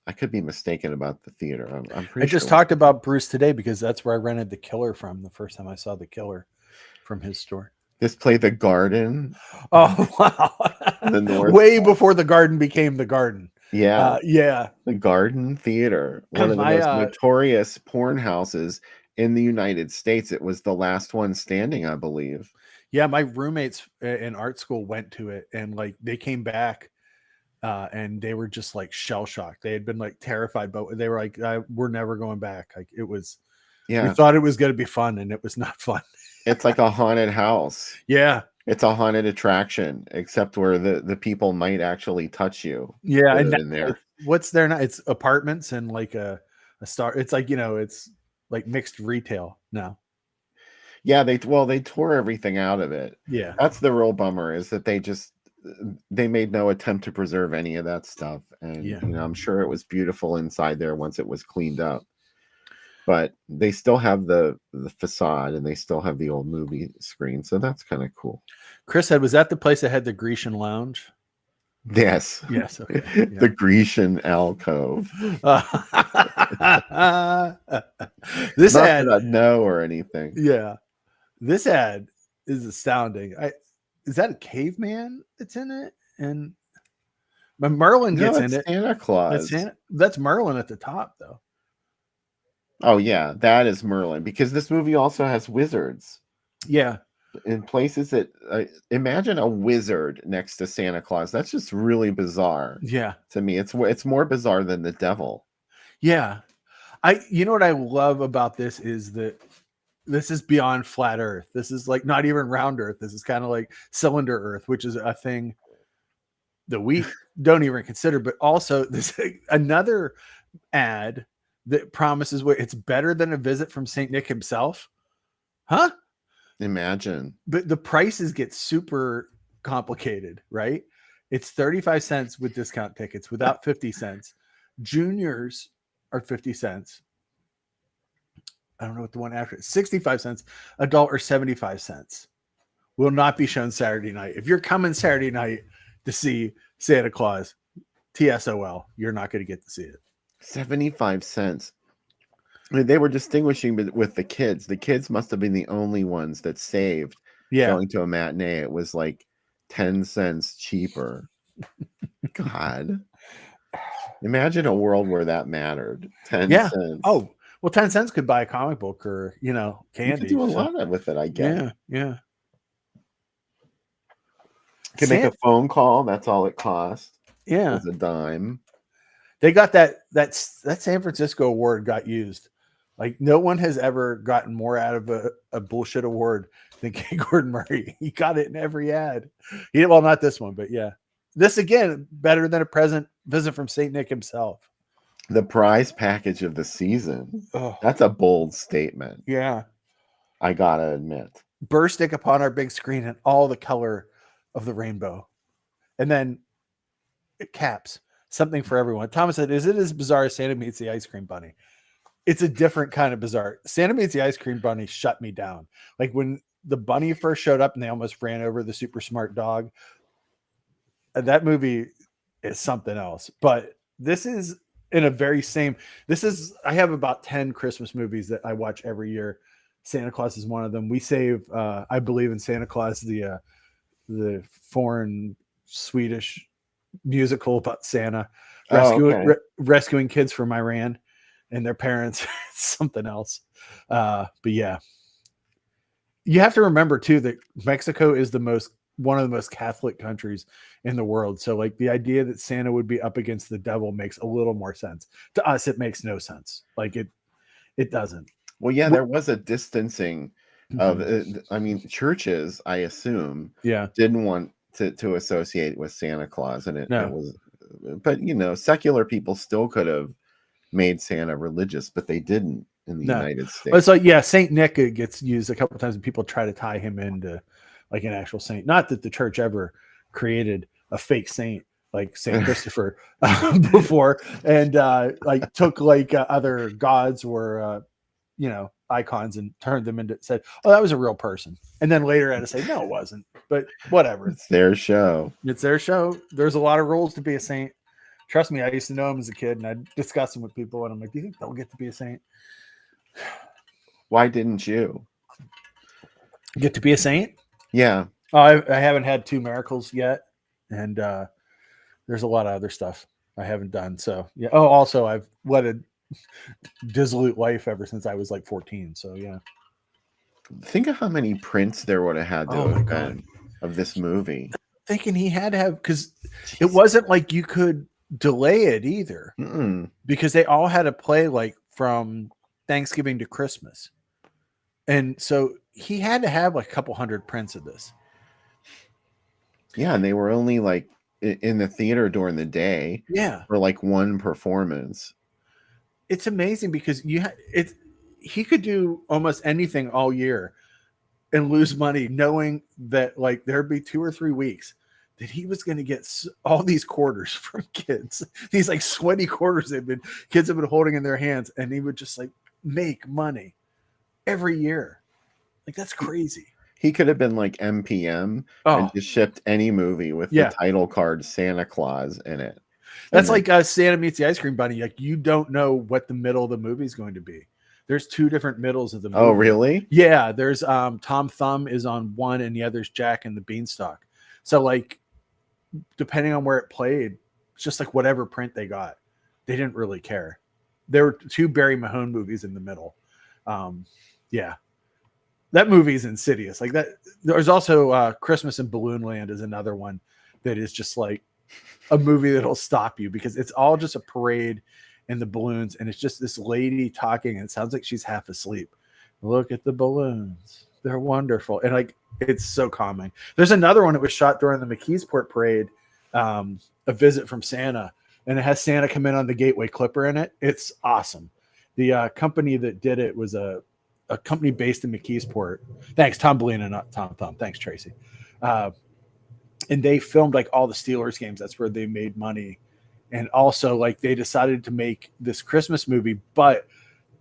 I could be mistaken about the theater. I'm pretty
I just
sure.
talked about Bruce today because that's where I rented The Killer from the first time I saw The Killer from his store.
This played the Garden.
Oh wow.
The North.
Way before the Garden became the Garden.
Yeah.
Yeah.
The Garden Theater. One of the most notorious porn houses in the United States. It was the last one standing, I believe.
Yeah, my roommates in art school went to it, and like they came back and they were just like shell shocked. They had been like terrified, but they were like, we're never going back. Like it was, we thought it was going to be fun, and it was not fun.
It's like a haunted house.
Yeah.
It's a haunted attraction, except where the people might actually touch you.
Yeah. And
in there.
What's there now? It's apartments and like a star. It's like, it's like mixed retail now.
Yeah, they tore everything out of it.
Yeah.
That's the real bummer, is that they made no attempt to preserve any of that stuff. And I'm sure it was beautiful inside there once it was cleaned up. But they still have the facade, and they still have the old movie screen. So that's kind of cool.
Chris said, was that the place that had the Grecian lounge?
Yes.
Yes. Okay.
The Grecian alcove.
This
Not
ad,
that I know or anything.
yeah. This ad is astounding. Is that a caveman that's in it? And but Merlin gets in it.
Santa Claus.
That's Merlin at the top, though.
Oh yeah, that is Merlin, because this movie also has wizards.
Yeah.
In places that imagine a wizard next to Santa Claus. That's just really bizarre.
Yeah.
To me, it's more bizarre than the devil.
Yeah. You know what I love about this is that this is beyond flat Earth. This is like not even round Earth. This is kind of like cylinder Earth, which is a thing that we don't even consider. But also, this another ad that promises it's better than a visit from Saint Nick himself. Huh?
Imagine.
But the prices get super complicated, right? It's 35 cents with discount tickets, without 50 cents. Juniors are 50 cents. I don't know what the one after 65 cents. Adult or 75 cents. Will not be shown Saturday night. If you're coming Saturday night, to see Santa Claus. TSOL, you're not going to get to see it.
75 cents. I mean, they were distinguishing with the kids. The kids must have been the only ones that saved going to a matinee. It was like 10 cents cheaper. God. Imagine a world where that mattered. 10 cents.
Oh, well, 10 cents could buy a comic book or, candy.
You could do a lot with it, I guess.
Yeah.
Can make a phone call. That's all it cost.
Yeah.
It was a dime.
They got that San Francisco award got used. Like, no one has ever gotten more out of a bullshit award than K. Gordon Murray. He got it in every ad. Well, not this one, but yeah. This, again, better than a present visit from St. Nick himself.
The prize package of the season.
Oh.
That's a bold statement.
Yeah.
I gotta admit.
Bursting upon our big screen in all the color of the rainbow. And then it caps. Something for everyone. Thomas said, is it as bizarre as Santa Meets the Ice Cream Bunny? It's a different kind of bizarre. Santa Meets the Ice Cream Bunny shut me down. Like, when the bunny first showed up and they almost ran over the super smart dog. That movie is something else. But this is in a very same. I have about 10 Christmas movies that I watch every year. Santa Claus is one of them. We save, I Believe in Santa Claus, the foreign Swedish musical about Santa rescuing kids from Iran and their parents. Something else. But yeah, you have to remember too that Mexico is one of the most Catholic countries in the world. So, like, the idea that Santa would be up against the devil makes a little more sense. To us, it makes no sense. Like, it doesn't.
Well, yeah, there was a distancing of, I mean, churches, I assume, didn't want to associate with Santa Claus, and it was, but secular people still could have made Santa religious, but they didn't in the United States.
But it's like, Saint Nick gets used a couple of times, and people try to tie him into like an actual saint. Not that the church ever created a fake saint like Saint Christopher before, and like took like other gods or icons and turned them into, said, oh, that was a real person, and then later had to say, no, it wasn't. But whatever,
it's their show.
There's a lot of rules to be a saint. Trust me, I used to know him as a kid, and I'd discuss them with people, and I'm like, do you think they'll get to be a saint?
Why didn't you
get to be a saint?
Yeah.
I haven't had 2 miracles yet, and there's a lot of other stuff I haven't done. So yeah. Oh, also, I've led a dissolute life ever since I was like 14. So yeah.
Think of how many prints there would have had to have been of this movie.
Thinking he had to have, because it wasn't like you could delay it either. Because they all had to play like from Thanksgiving to Christmas. And so he had to have like a couple hundred prints of this.
Yeah, and they were only like in the theater during the day.
Yeah.
For like one performance.
It's amazing because he could do almost anything all year and lose money, knowing that like there'd be 2 or 3 weeks that he was going to get all these quarters from kids. These like sweaty quarters kids have been holding in their hands, and he would just like make money every year. Like, that's crazy.
He could have been like MPM and just shipped any movie with the title card Santa Claus in it.
That's like Santa Meets the Ice Cream Bunny. Like, you don't know what the middle of the movie is going to be. There's 2 different middles of the movie.
Oh, really?
Yeah. There's Tom Thumb is on one, and the other's Jack and the Beanstalk. So like, depending on where it played, it's just like whatever print they got. They didn't really care. There were 2 Barry Mahone movies in the middle. Yeah. That movie is insidious. Like that. There's also Christmas in Balloon Land is another one that is just like a movie that'll stop you, because it's all just a parade in the balloons, and it's just this lady talking, and it sounds like she's half asleep. Look at the balloons. They're wonderful. And like, it's so calming. There's another one that was shot during the McKeesport parade, A Visit from Santa, and it has Santa come in on the Gateway Clipper in it. It's awesome. The company that did it was a company based in McKeesport. Thanks, Tom Bellina, not Tom Thumb. Thanks, Tracy. And they filmed like all the Steelers games. That's where they made money. And also, like, they decided to make this Christmas movie, but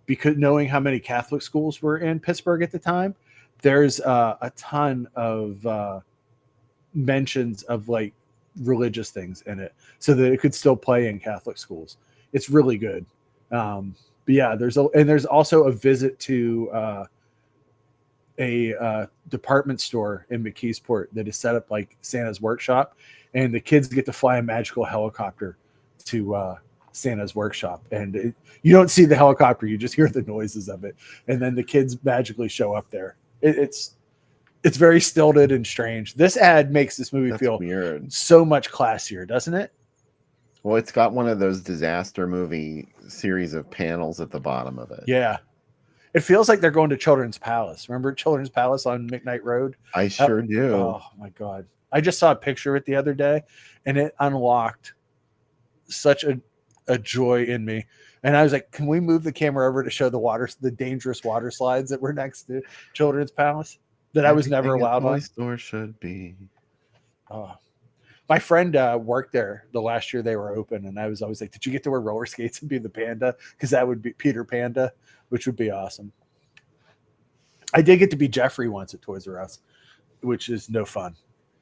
because knowing how many Catholic schools were in Pittsburgh at the time, there's a ton of mentions of like religious things in it so that it could still play in Catholic schools. It's really good. But yeah, there's also a visit to a department store in McKeesport that is set up like Santa's workshop, and the kids get to fly a magical helicopter to Santa's workshop, and you don't see the helicopter, you just hear the noises of it, and then the kids magically show up there. It's very stilted and strange. This ad makes this movie feel
weird.
So much classier, doesn't it?
Well, it's got one of those disaster movie series of panels at the bottom of it.
Yeah. It feels like they're going to Children's Palace. Remember Children's Palace on McKnight Road?
I sure do.
Oh my God. I just saw a picture of it the other day, and it unlocked such a joy in me. And I was like, can we move the camera over to show the dangerous water slides that were next to Children's Palace that I was never allowed on?
Store should be.
Oh. My friend worked there the last year they were open, and I was always like, did you get to wear roller skates and be the panda? Because that would be Peter Panda, which would be awesome. I did get to be Jeffrey once at Toys R Us, which is no fun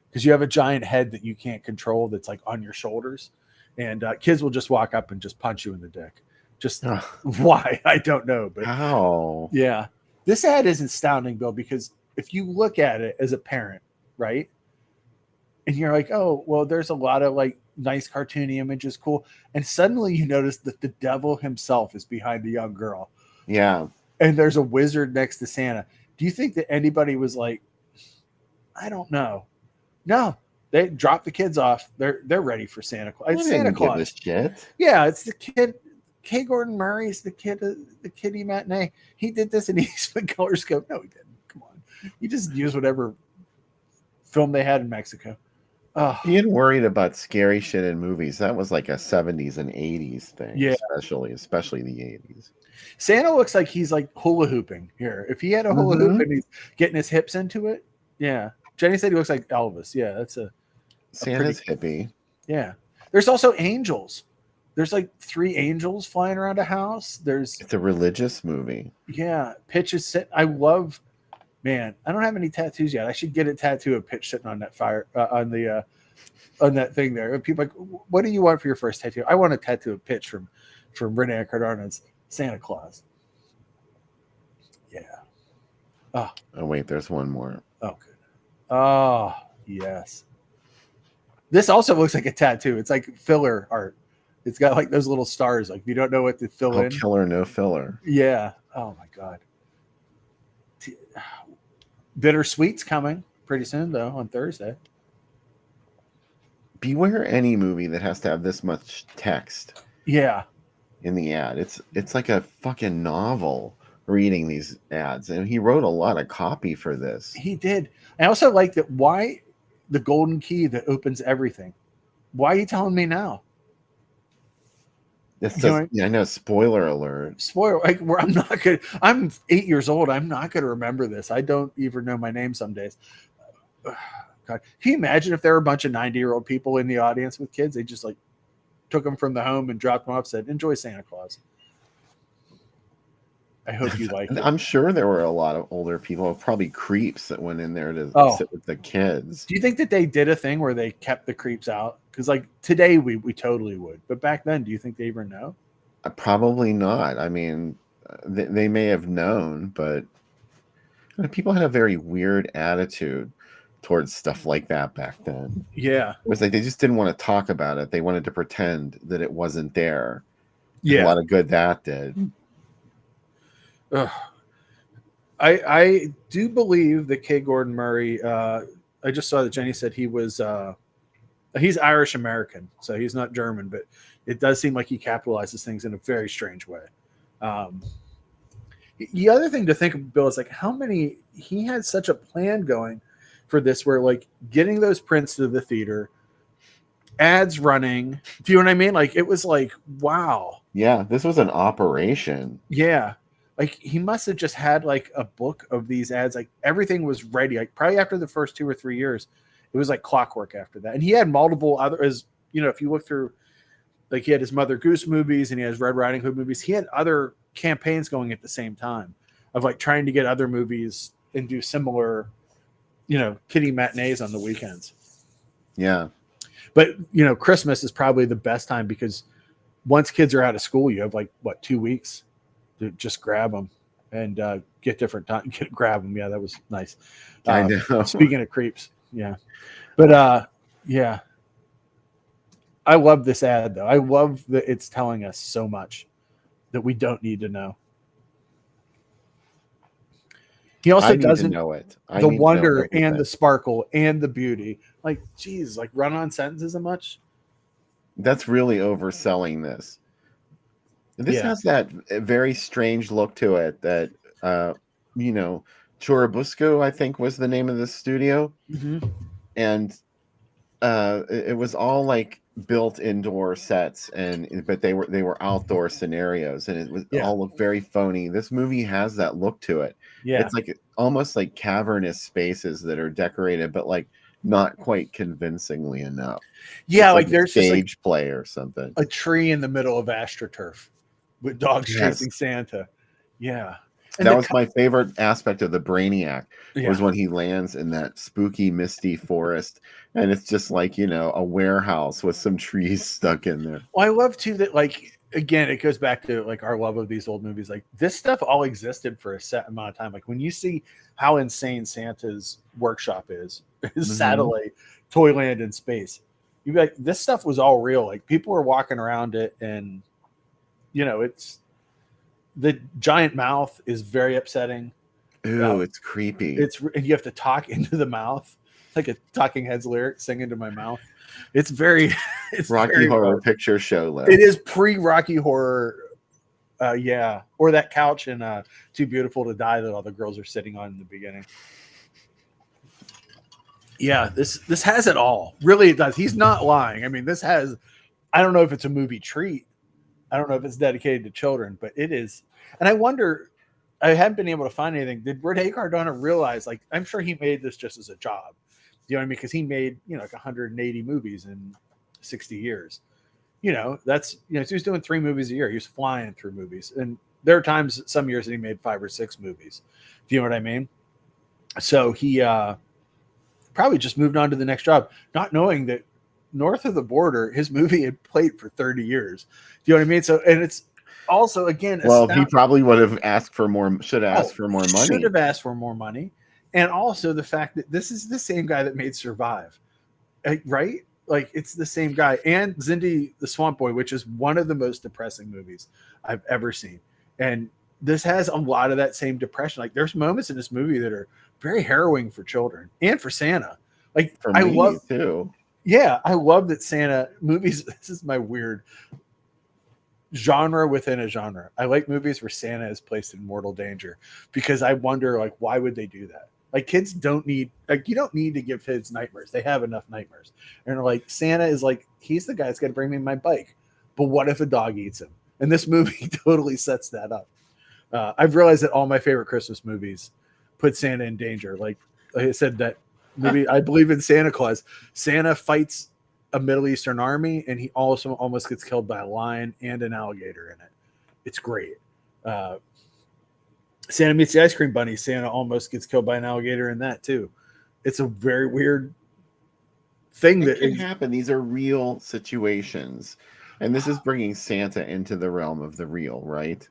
because you have a giant head that you can't control that's like on your shoulders, and kids will just walk up and just punch you in the dick. Just why? I don't know. But
how?
Yeah. This ad is astounding, Bill, because if you look at it as a parent, right? And you're like, oh, well, there's a lot of like nice cartoony images, cool. And suddenly you notice that the devil himself is behind the young girl.
Yeah.
And there's a wizard next to Santa. Do you think that anybody was like, I don't know. No, they dropped the kids off. They're ready for Santa Claus. It's Santa Claus.
This shit.
Yeah, it's the kid. K. Gordon Murray's the kiddie matinee. He did this and he's been color scope. No, he didn't. Come on. He just used whatever film they had in Mexico.
He ain't worried about scary shit in movies. That was like a 70s and 80s thing.
Yeah.
Especially the 80s.
Santa looks like he's like hula hooping here. If he had a hula hoop and he's getting his hips into it. Yeah. Jenny said he looks like Elvis. Yeah, that's
Santa's hippie.
Yeah. There's also angels. There's like 3 angels flying around a house.
It's a religious movie.
Yeah. Pitch is sit. I love. Man, I don't have any tattoos yet. I should get a tattoo of Pitch sitting on that fire on that thing there. People are like, what do you want for your first tattoo? I want a tattoo of Pitch from Renee Cardano's Santa Claus. Yeah.
Oh wait, there's one more.
Oh, good. Oh, yes. This also looks like a tattoo. It's like filler art. It's got like those little stars. Like you don't know what to fill in.
Killer, no filler.
Yeah. Oh my God. Bittersweet's coming pretty soon, though, on Thursday.
Beware any movie that has to have this much text.
Yeah.
In the ad. It's like a fucking novel reading these ads. And he wrote a lot of copy for this.
He did. I also like that. Why the golden key that opens everything? Why are you telling me now?
I know. Spoiler alert.
Spoiler. Like, I'm not good. I'm 8 years old. I'm not going to remember this. I don't even know my name some days. God, can you imagine if there were a bunch of 90-year-old people in the audience with kids? They just like took them from the home and dropped them off. Said, "Enjoy Santa Claus." I hope you like it.
I'm sure there were a lot of older people, probably creeps that went in there to sit with the kids.
Do you think that they did a thing where they kept the creeps out? Because like today we totally would, but back then, do you think they even know?
Probably not. I mean, they may have known, but people had a very weird attitude towards stuff like that back then.
Yeah,
it was like they just didn't want to talk about it. They wanted to pretend that it wasn't there.
Yeah,
a lot of good that did.
I do believe that K. Gordon Murray. I just saw that Jenny said he was. He's Irish American, so he's not German, but it does seem like he capitalizes things in a very strange way. The other thing to think of, Bill, is like how many he had such a plan going for this, where like getting those prints to the theater, ads running. Do you know what I mean? Like it was like, wow.
Yeah, this was an operation.
Yeah. Like he must have just had like a book of these ads. Like everything was ready. Like probably after the first 2 or 3 years, it was like clockwork after that. And he had multiple other, as you know, if you look through, like he had his Mother Goose movies and he has Red Riding Hood movies. He had other campaigns going at the same time of like trying to get other movies and do similar, you know, kiddie matinees on the weekends.
Yeah.
But Christmas is probably the best time because once kids are out of school, you have like 2 weeks to just grab them and get different time. Grab them. Yeah, that was nice.
I know.
Speaking of creeps, yeah. But yeah, I love this ad though. I love that it's telling us so much that we don't need to know. He also doesn't
know it.
the wonder and the sparkle and the beauty. Like, geez, like run-on sentences a much.
That's really overselling this. This has that very strange look to it that, Churubusco, I think, was the name of the studio.
Mm-hmm.
And it was all like built indoor sets, but they were outdoor scenarios, and it was all looked very phony. This movie has that look to it.
Yeah,
it's like almost like cavernous spaces that are decorated, but like not quite convincingly enough.
Yeah,
like
there's
stage
just
play or something.
A tree in the middle of AstroTurf with dogs chasing Santa. Yeah. And
that was my favorite aspect of the Brainiac was
Yeah.
when he lands in that spooky, misty forest, and it's just like, a warehouse with some trees stuck in there.
Well, I love too that, like, again, it goes back to like our love of these old movies. Like, this stuff all existed for a set amount of time. Like, when you see how insane Santa's workshop is, his satellite, Toyland in space, you'd be like, this stuff was all real. Like, people were walking around it, and it's the giant mouth is very upsetting.
Ooh, it's creepy.
And you have to talk into the mouth. It's like a Talking Heads lyric, sing into my mouth. It's very
Rocky
very
Horror
hard.
Picture Show level.
It is pre-Rocky Horror. Yeah. Or that couch in Too Beautiful to Die that all the girls are sitting on in the beginning. Yeah, this has it all. Really, it does. He's not lying. I mean, this has, I don't know if it's a movie treat. I don't know if it's dedicated to children, but it is. And I wonder, I haven't been able to find anything. Did Rene Cardona realize, like, I'm sure he made this just as a job. You know what I mean? Because he made, like 180 movies in 60 years. That's, so he was doing 3 movies a year. He was flying through movies. And there are times, some years that he made 5 or 6 movies. Do you know what I mean? So he probably just moved on to the next job, not knowing that north of the border, his movie had played for 30 years. Do you know what I mean? So, and it's also, again,
he probably would have asked for more, should have asked for more money.
Should have asked for more money. And also the fact that this is the same guy that made Survive, right? Like, it's the same guy. And Zindi the Swamp Boy, which is one of the most depressing movies I've ever seen. And this has a lot of that same depression. Like, there's moments in this movie that are very harrowing for children and for Santa. Like,
for me, love too.
Yeah, I love that Santa movies. This is my weird genre within a genre. I like movies where Santa is placed in mortal danger because I wonder, like, why would they do that? Like, kids don't need, like, you don't need to give kids nightmares. They have enough nightmares. And like, Santa is like, he's the guy that's going to bring me my bike. But what if a dog eats him? And this movie totally sets that up. I've realized that all my favorite Christmas movies put Santa in danger. Like I said, that movie, I believe in Santa Claus. Santa fights a Middle Eastern army, and he also almost gets killed by a lion and an alligator in it. It's great. Santa Meets the Ice Cream Bunny. Santa almost gets killed by an alligator in that too. It's a very weird thing that
can happen. These are real situations, and this is bringing Santa into the realm of the real, right?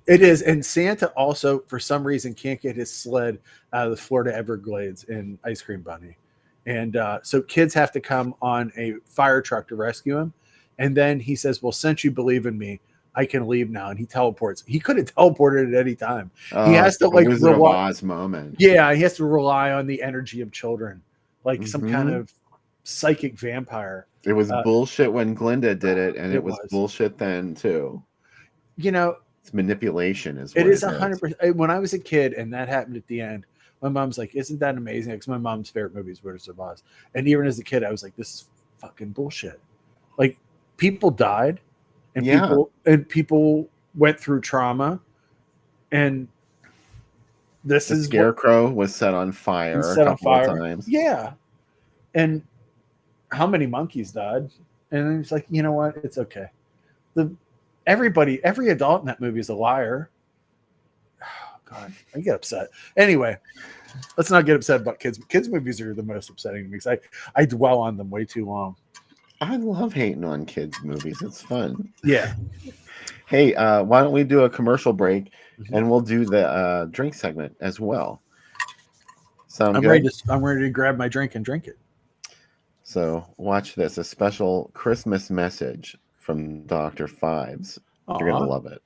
It is. And Santa also, for some reason, can't get his sled out of the Florida Everglades in Ice Cream Bunny. And so kids have to come on a fire truck to rescue him. And then he says, well, since you believe in me, I can leave now. And he teleports. He could have teleported at any time. He has to, like,
Wizard of Oz moment.
Yeah, he has to rely on the energy of children, like some kind of psychic vampire.
It was bullshit when Glinda did it, and it was bullshit then too.
It's
manipulation is
what it is 100%. When I was a kid and that happened at the end, my mom's like, isn't that amazing? Because my mom's favorite movie is Wizard of Oz. And even as a kid, I was like, this is fucking bullshit. Like, people died, and people went through trauma, and the
Scarecrow was set on fire a couple of times.
Yeah. And how many monkeys died? And it's like, you know what? It's okay. Every adult in that movie is a liar. Oh, God, I get upset. Anyway, let's not get upset about kids. Kids movies are the most upsetting to me because I dwell on them way too long.
I love hating on kids' movies. It's fun.
Yeah.
Hey, why don't we do a commercial break and we'll do the drink segment as well. Sound good?
I'm ready to grab my drink and drink it.
So watch this, a special Christmas message from Dr. Fives. You're going to love it.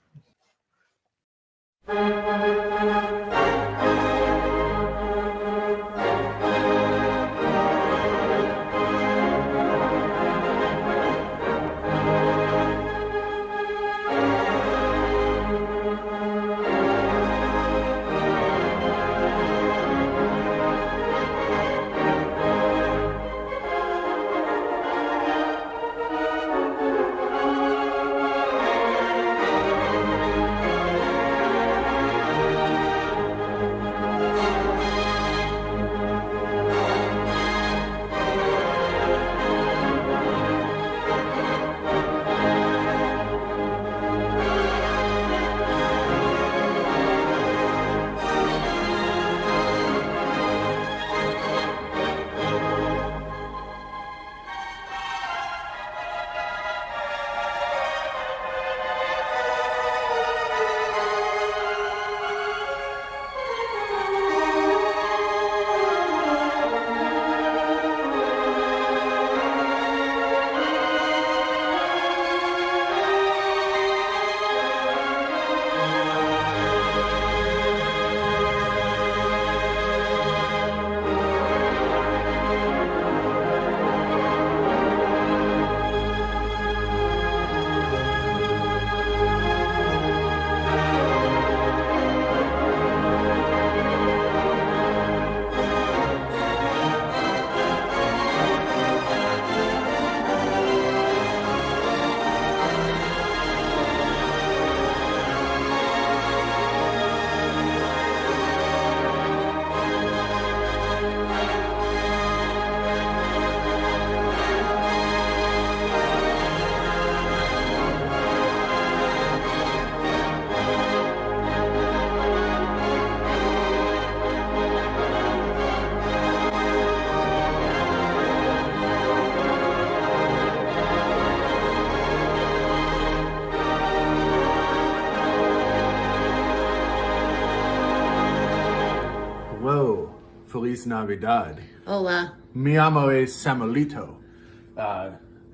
Hello, Feliz Navidad.
Hola.
Mi amo es Samuelito.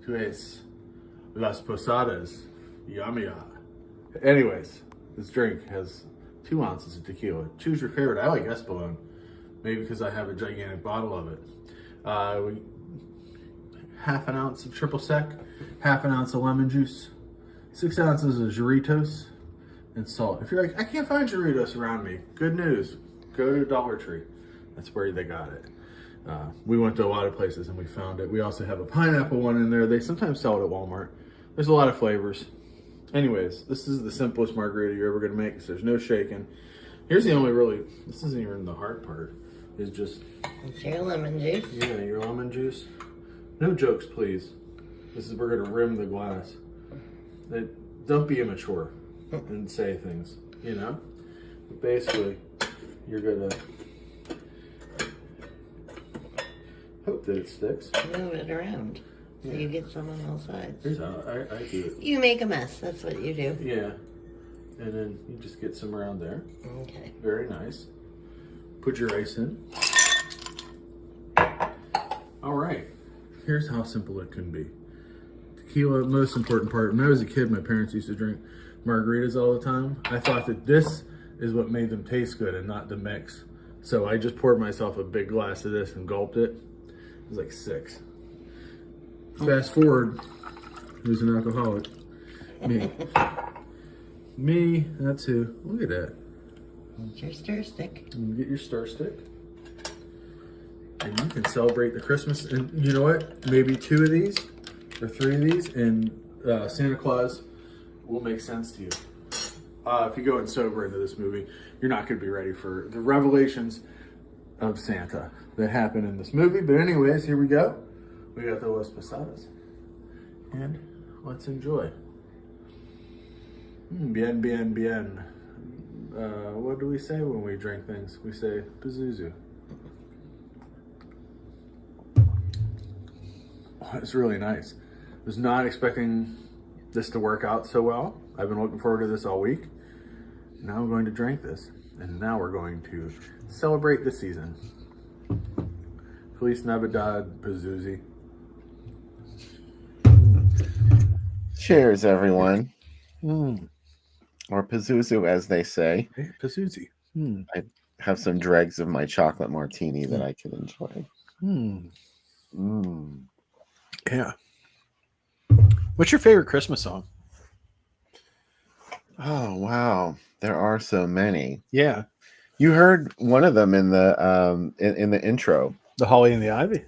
Tu es Las Posadas. Yummy. Anyways, this drink has 2 ounces of tequila. Choose your favorite. I like Espolón. Maybe because I have a gigantic bottle of it. Half an ounce of triple sec, half an ounce of lemon juice, 6 ounces of Doritos, and salt. If you're like, I can't find Doritos around me, good news. Go to Dollar Tree. That's where they got it. We went to a lot of places and we found it. We also have a pineapple one in there. They sometimes sell it at Walmart. There's a lot of flavors. Anyways, this is the simplest margarita you're ever going to make because there's no shaking. Here's the only really, this isn't even the hard part, is just...
It's your lemon juice.
Yeah, your lemon juice. No jokes, please. We're going to rim the glass. Don't be immature and say things, you know? But basically, you're going to hope that it sticks.
Move it around so you get some on all sides.
Here's how I do it.
You make a mess. That's what you do.
Yeah. And then you just get some around there.
Okay.
Very nice. Put your ice in. All right. Here's how simple it can be. Tequila, most important part. When I was a kid, my parents used to drink margaritas all the time. I thought that this is what made them taste good and not the mix. So I just poured myself a big glass of this and gulped it. It was like 6. Fast forward, who's an alcoholic? Me. Me, that's who. Look at that.
Get your stir stick.
You get your stir stick. And you can celebrate the Christmas. And you know what? Maybe 2 of these or 3 of these and Santa Claus will make sense to you. If you go in sober into this movie, you're not going to be ready for the revelations of Santa that happen in this movie. But anyways, here we go. We got the Las Posadas. And let's enjoy. Bien, bien, bien. What do we say when we drink things? We say Pazuzu. Oh, it's really nice. Was not expecting this to work out so well. I've been looking forward to this all week. Now I'm going to drink this, and now we're going to celebrate the season. Feliz Navidad, Pazuzu.
Cheers, everyone.
Mm.
Or Pazuzu, as they say.
Hey, Pazuzu. Mm.
I have some dregs of my chocolate martini that I can enjoy.
Mm.
Mm.
Yeah. What's your favorite Christmas song?
Oh, wow. There are so many.
Yeah.
You heard one of them in the in the intro.
The Holly and the Ivy?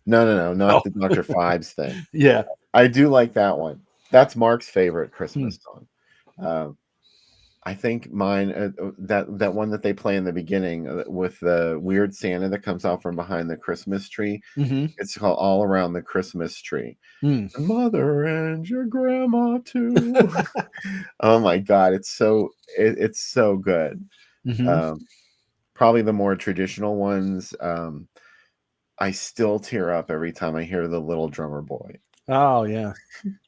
No, not
Oh.
the Dr. Phibes thing.
Yeah.
I do like that one. That's Mark's favorite Christmas song. I think mine, that one that they play in the beginning with the weird Santa that comes out from behind the Christmas tree.
Mm-hmm.
It's called All Around the Christmas Tree.
Mm.
Mother and your grandma too. Oh my God, it's so good.
Mm-hmm.
Probably the more traditional ones. I still tear up every time I hear the Little Drummer Boy.
Oh, yeah.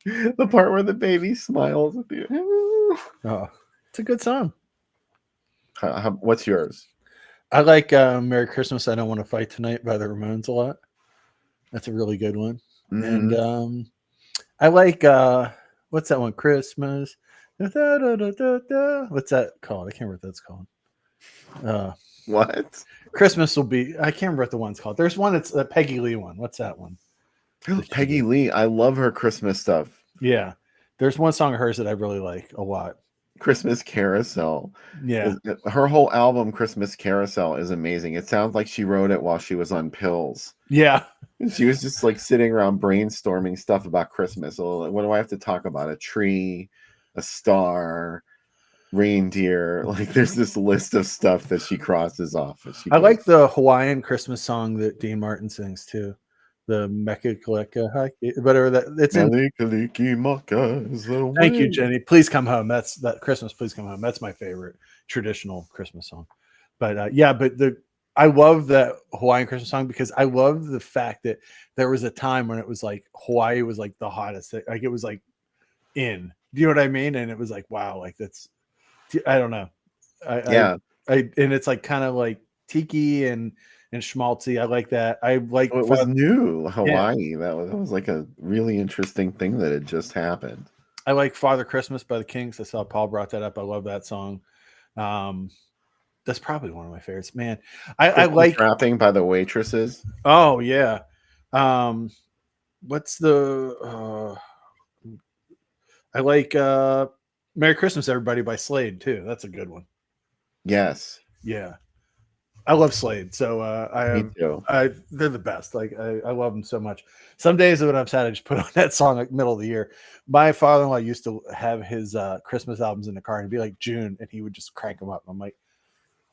The part where the baby smiles at you.
Oh, it's a good song.
What's yours?
I like Merry Christmas, I Don't Want to Fight Tonight by the Ramones a lot. That's a really good one.
Mm-hmm.
And I like, what's that one? Christmas. What's that called? I can't remember what that's called.
What?
Christmas will be, I can't remember what the one's called. There's one, it's a Peggy Lee one. What's that one?
Peggy Lee. I love her Christmas stuff.
Yeah. There's one song of hers that I really like a lot.
Christmas Carousel.
Yeah.
Her whole album, Christmas Carousel, is amazing. It sounds like she wrote it while she was on pills.
Yeah.
She was just like sitting around brainstorming stuff about Christmas. So what do I have to talk about? A tree, a star, reindeer. Like there's this list of stuff that she crosses off.
I like the Hawaiian Christmas song that Dean Martin sings too. The Mekakaleka, whatever that it's in. Thank you, Jenny. Please come home. That's that Christmas. Please come home. That's my favorite traditional Christmas song. But I love that Hawaiian Christmas song because I love the fact that there was a time when it was like Hawaii was like the hottest thing. Like it was like in. Do you know what I mean? And it was like wow, like that's. I don't know. And it's like kind of like tiki and schmaltzy. I like that. I like
it was new Hawaii. Yeah. That was like a really interesting thing that had just happened.
I like Father Christmas by the Kings. I saw Paul brought that up. I love that song. That's probably one of my favorites. Man, I like
Rapping by the Waitresses.
Oh yeah. What's the I like Merry Christmas Everybody by Slade too. That's a good one.
Yes.
Yeah. I love Slade, so
Me too.
They're the best. Like I love them so much. Some days when I'm sad, I just put on that song like middle of the year. My father-in-law used to have his Christmas albums in the car, and it'd be like June, and he would just crank them up. I'm like,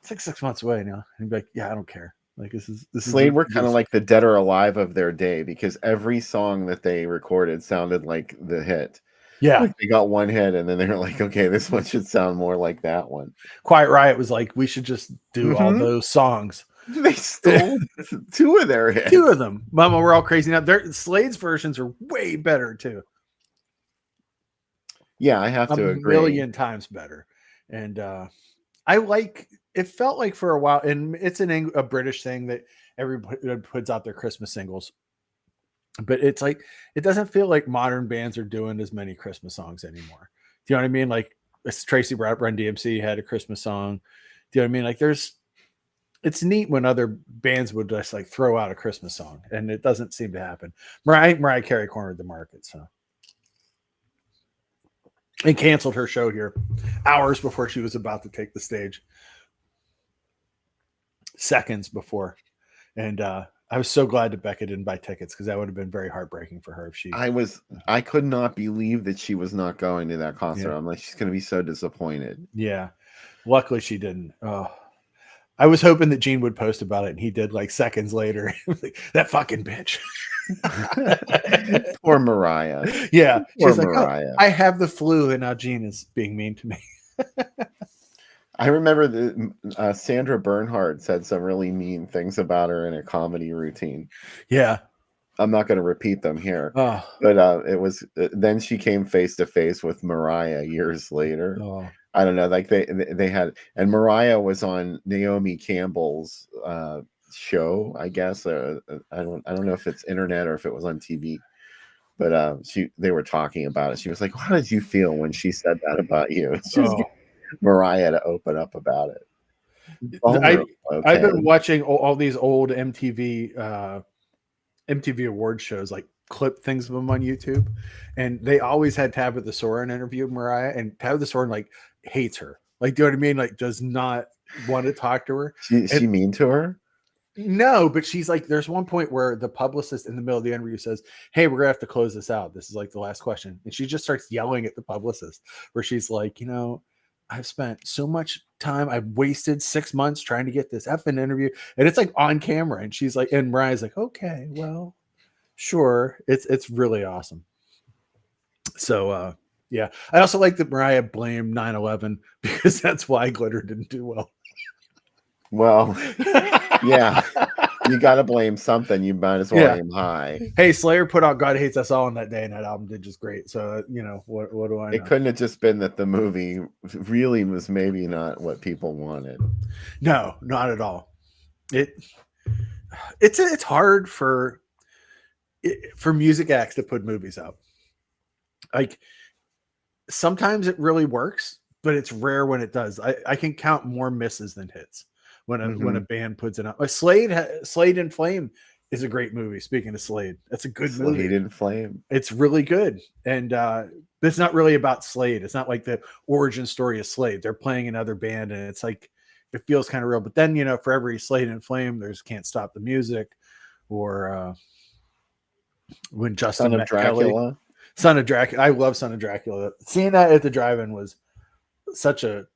it's like 6 months away now. And he'd be like, yeah, I don't care. Like this is
Slade were kind of like the dead or alive of their day because every song that they recorded sounded like the hit.
Yeah,
like they got one hit and then they were like, okay, this one should sound more like that one.
Quiet Riot was like, we should just do all those songs.
They stole two of their hits.
Two of them. Mama, we're all crazy now. Slade's versions are way better too.
Yeah, I have to agree.
A million times better. And I like. It felt like for a while, and it's a British thing that everybody puts out their Christmas singles. But it's like it doesn't feel like modern bands are doing as many Christmas songs anymore. Do you know what I mean? Like Tracy Run DMC had a Christmas song. Do you know what I mean? Like it's neat when other bands would just like throw out a Christmas song, and it doesn't seem to happen. Mariah Carey cornered the market, so and canceled her show here hours before she was about to take the stage. Seconds before, and I was so glad that Becca didn't buy tickets because that would have been very heartbreaking for her if she.
I could not believe that she was not going to that concert. Yeah. I'm like, she's going to be so disappointed.
Yeah, luckily she didn't. Oh, I was hoping that Gene would post about it, and he did like seconds later. Like, that fucking bitch.
Poor Mariah.
Yeah,
poor
she's
Mariah.
Like, oh, I have the flu, and now Gene is being mean to me.
I remember that Sandra Bernhard said some really mean things about her in a comedy routine.
Yeah.
I'm not going to repeat them here.
Oh,
But it was then she came face to face with Mariah years later.
oh.
I don't know, like they had, and Mariah was on Naomi Campbell's show, I guess. I don't know if it's internet or if it was on TV, but they were talking about it. She was like, "How did you feel when she said that about you?" She was
Oh.
Mariah to open up about it.
I've
Okay.
been watching all these old MTV award shows, like clip things of them on YouTube, and they always had Tabitha Soren interview Mariah, and Tabitha Soren like hates her, like, do you know what I mean? Like, does not want to talk to her.
She mean to her?
No, but she's like, there's one point where the publicist in the middle of the interview says, "Hey, we're gonna have to close this out. This is like the last question," and she just starts yelling at the publicist, where she's like, I've spent so much time. I've wasted 6 months trying to get this effing interview, and it's like on camera. And she's like, and Mariah's like, "Okay, well, sure." It's really awesome. So yeah, I also like that Mariah blamed 9/11 because that's why Glitter didn't do well.
Well, yeah, you got to blame something. You might as well aim high.
Hey, Slayer put out "God Hates Us All" on that day, and that album did just great. So what do I know?
It couldn't have just been that the movie really was maybe not what people wanted.
No, not at all. It's hard for music acts to put movies out. Like, sometimes it really works, but it's rare when it does. I can count more misses than hits when a band puts it out. Like Slade and Flame is a great movie. Speaking of Slade, that's a good movie.
Slade and Flame.
It's really good, and it's not really about Slade. It's not like the origin story of Slade. They're playing another band, and it's like it feels kind of real. But then for every Slade and Flame, there's "Can't Stop the Music," or when Justin
Son of
met
Dracula.
Kelly. Son of Dracula. I love Son of Dracula. Seeing that at the drive-in was such a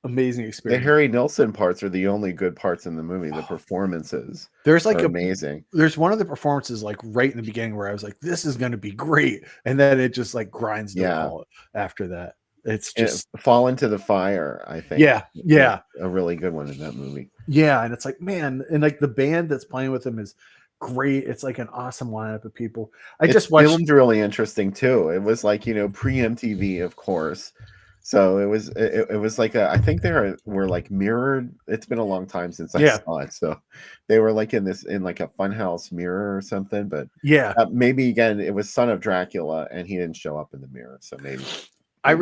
amazing
The
experience.
Harry Nilsson parts are the only good parts in the movie. The performances
There's like
are amazing.
There's one of the performances like right in the beginning where I was like, "This is going to be great," and then it just like grinds to a halt after that. It's just
Fall Into the Fire, I think.
Yeah,
a really good one in that movie.
Yeah, and it's like, man, and like the band that's playing with him is great. It's like an awesome lineup of people. I just watched.
Filmed really interesting too. It was like pre MTV, of course. So it was like I think they were like mirrored. It's been a long time since I saw it, so they were like in like a funhouse mirror or something. But maybe again it was Son of Dracula, and he didn't show up in the mirror, so maybe.
I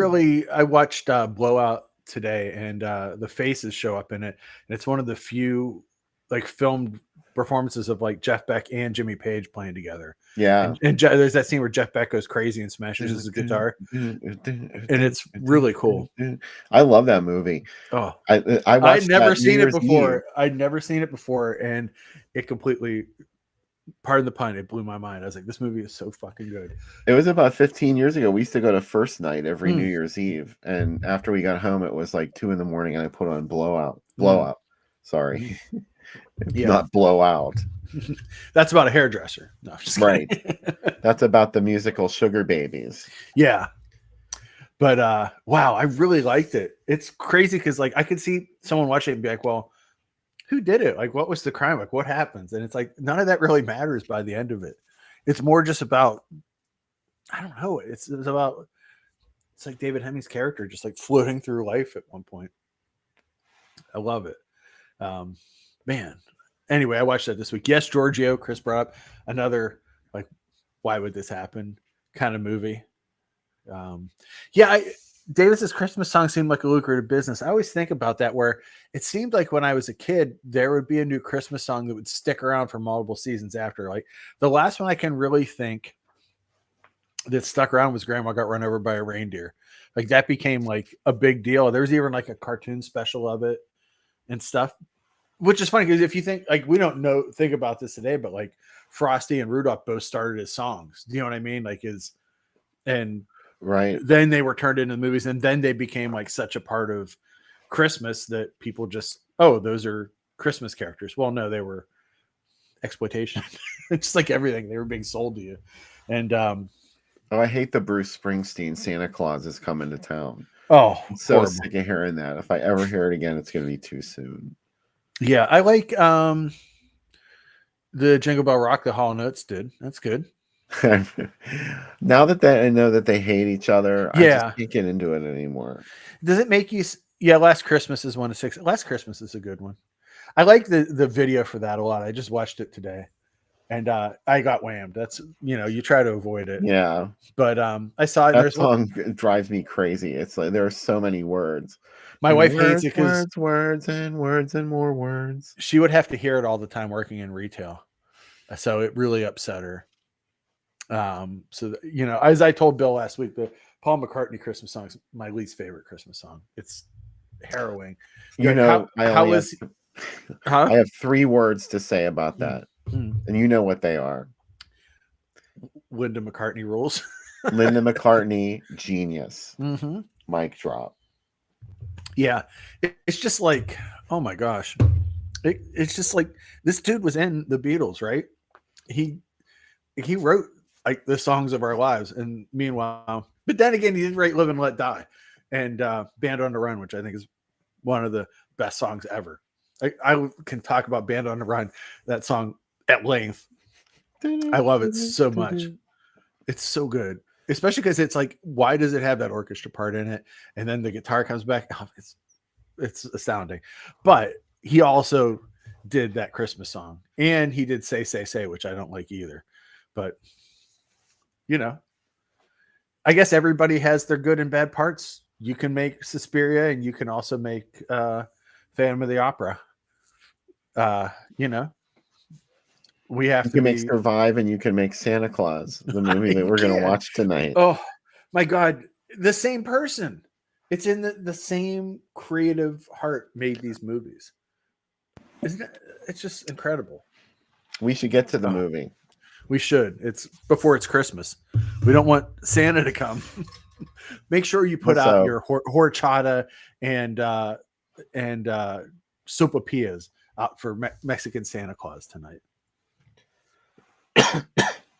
watched Blowout today, and the faces show up in it, and it's one of the few like filmed performances of like Jeff Beck and Jimmy Page playing together.
Yeah,
and there's that scene where Jeff Beck goes crazy and smashes his guitar, and it's really cool.
I love that movie.
Oh,
I'd
never seen it before. I'd never seen it before, and it completely, pardon the pun, it blew my mind. I was like, this movie is so fucking good.
It was about 15 years ago. We used to go to First Night every New Year's Eve, and after we got home, it was like 2 a.m, and I put on Blowout. Sorry. Not Blowout.
That's about a hairdresser. No, I'm just
right. That's about the musical Sugar Babies.
Yeah. But wow, I really liked it. It's crazy because like I could see someone watching it and be like, well, who did it? Like, what was the crime? Like, what happens? And it's like none of that really matters by the end of it. It's more just about, I don't know. It's like David Hemming's character just like floating through life at one point. I love it. Man. Anyway, I watched that this week. Yes, Giorgio, Chris brought up another like, why would this happen kind of movie. Davis's Christmas song seemed like a lucrative business. I always think about that, where it seemed like when I was a kid, there would be a new Christmas song that would stick around for multiple seasons after. Like the last one I can really think that stuck around was Grandma Got Run Over by a Reindeer. Like that became like a big deal. There was even like a cartoon special of it and stuff, which is funny because if you think like, we don't think about this today, but like Frosty and Rudolph both started as songs. Do you know what I mean? Like
right.
Then they were turned into the movies, and then they became like such a part of Christmas that people just, oh, those are Christmas characters. Well, no, they were exploitation. Just like everything, they were being sold to you. And
I hate the Bruce Springsteen Santa Claus is coming to town.
Oh,
I'm so horrible. Sick of hearing that. If I ever hear it again, it's going to be too soon.
Yeah, I like The Jingle Bell Rock, the Hall Notes did. That's good.
Now that I know that they hate each other, I just
Yeah.
can't get into it anymore.
Does it make you? Yeah, Last Christmas is one of 6. Last Christmas is a good one. I like the video for that a lot. I just watched it today, and I got whammed. That's you try to avoid it,
Yeah,
but I saw it. And
that
there's one,
song drives me crazy. It's like there are so many words.
my
And
wife hates it because
words and more words.
she would have to hear it all the time working in retail, so it really upset her. So as I told Bill last week, the Paul McCartney Christmas song is my least favorite Christmas song. It's harrowing.
You
Like,
know,
how is huh?
I have 3 words to say about that,
Mm.
and you know what they are.
Linda McCartney rules.
Linda McCartney, genius.
Mm-hmm.
Mic drop.
Yeah, it's just like, oh my gosh, it's just like this dude was in the Beatles, right? He wrote like the songs of our lives, and meanwhile, but then again, he did write "Live and Let Die" and "Band on the Run," which I think is one of the best songs ever. I can talk about "Band on the Run," that song at length. I love it so much. It's so good, especially because it's like, why does it have that orchestra part in it? And then the guitar comes back. Oh, it's astounding. But he also did that Christmas song, and he did "Say Say Say," which I don't like either. But I guess everybody has their good and bad parts. You can make Suspiria, and you can also make Phantom of the Opera. We have
You
to
can make
be.
Survive, and you can make Santa Claus, the movie that we're going to watch tonight.
Oh my God, the same person. It's in the same creative heart made these movies. Isn't it? It's just incredible.
We should get to the movie.
We should. It's before it's Christmas. We don't want Santa to come. Make sure you put out your horchata and sopapillas out for Mexican Santa Claus tonight.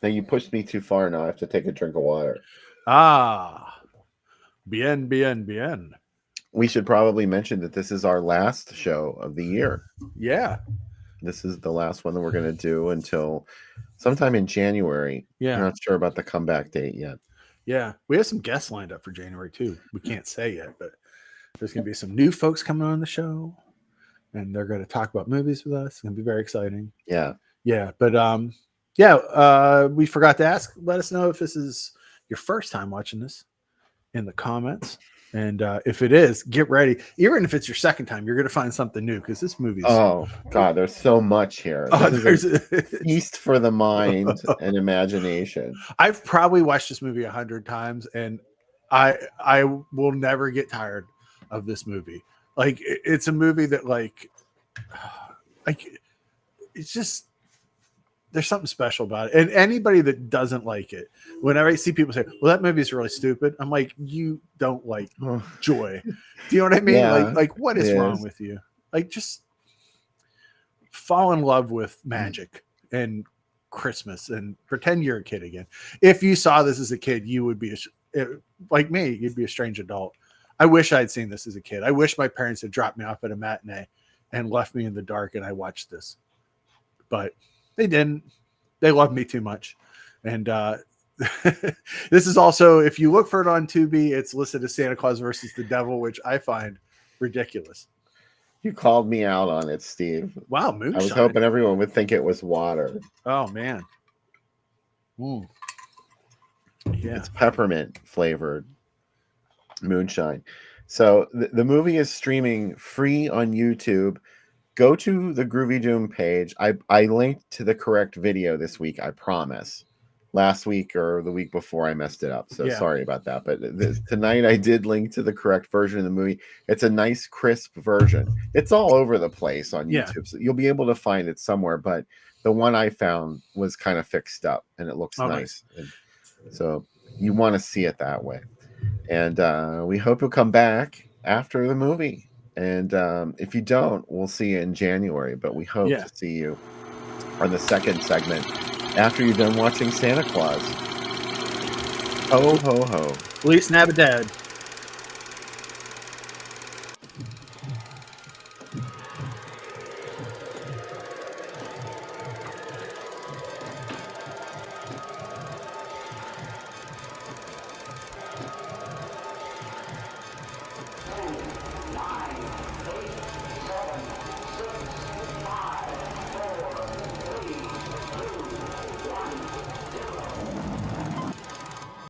Now you pushed me too far. Now I have to take a drink of water.
Bien, bien, bien.
We should probably mention that this is our last show of the year.
Yeah.
This is the last one that we're going to do until sometime in January.
Yeah.
I'm not sure about the comeback date yet.
Yeah. We have some guests lined up for January too. We can't say yet, but there's going to be some new folks coming on the show, and they're going to talk about movies with us. It's going to be very exciting.
Yeah.
Yeah. But we forgot to ask. Let us know if this is your first time watching this in the comments. And if it is, get ready. Even if it's your second time, you're going to find something new, because this movie's...
Oh, God, there's so much here. This is a feast for the mind and imagination.
I've probably watched this movie 100 times, and I will never get tired of this movie. Like, it's a movie that, like it's just... There's something special about it. And anybody that doesn't like it, whenever I see people say, well, that movie is really stupid, I'm like, you don't like joy. Do you know what I mean?
Yeah,
like what is wrong with you? Like, just fall in love with magic and Christmas and pretend you're a kid again. If you saw this as a kid, you would be like me, you'd be a strange adult. I wish I'd seen this as a kid. I wish my parents had dropped me off at a matinee and left me in the dark and I watched this. But they didn't. They loved me too much. And this is also, if you look for it on Tubi, it's listed as Santa Claus versus the Devil, which I find ridiculous.
You called me out on it, Steve.
Wow, moonshine.
I was hoping everyone would think it was water.
Oh, man. Mm. Yeah.
It's peppermint flavored moonshine. So the movie is streaming free on YouTube. Go to the Groovy Doom page. I linked to the correct video this week, I promise. Last week or the week before, I messed it up. So sorry about that. But tonight I did link to the correct version of the movie. It's a nice, crisp version. It's all over the place on YouTube. So you'll be able to find it somewhere. But the one I found was kind of fixed up, and it looks nice. And so you want to see it that way. And we hope you'll come back after the movie. And if you don't, we'll see you in January. But we hope to see you on the second segment after you're done watching Santa Claus. Ho, ho, ho.
Feliz Navidad.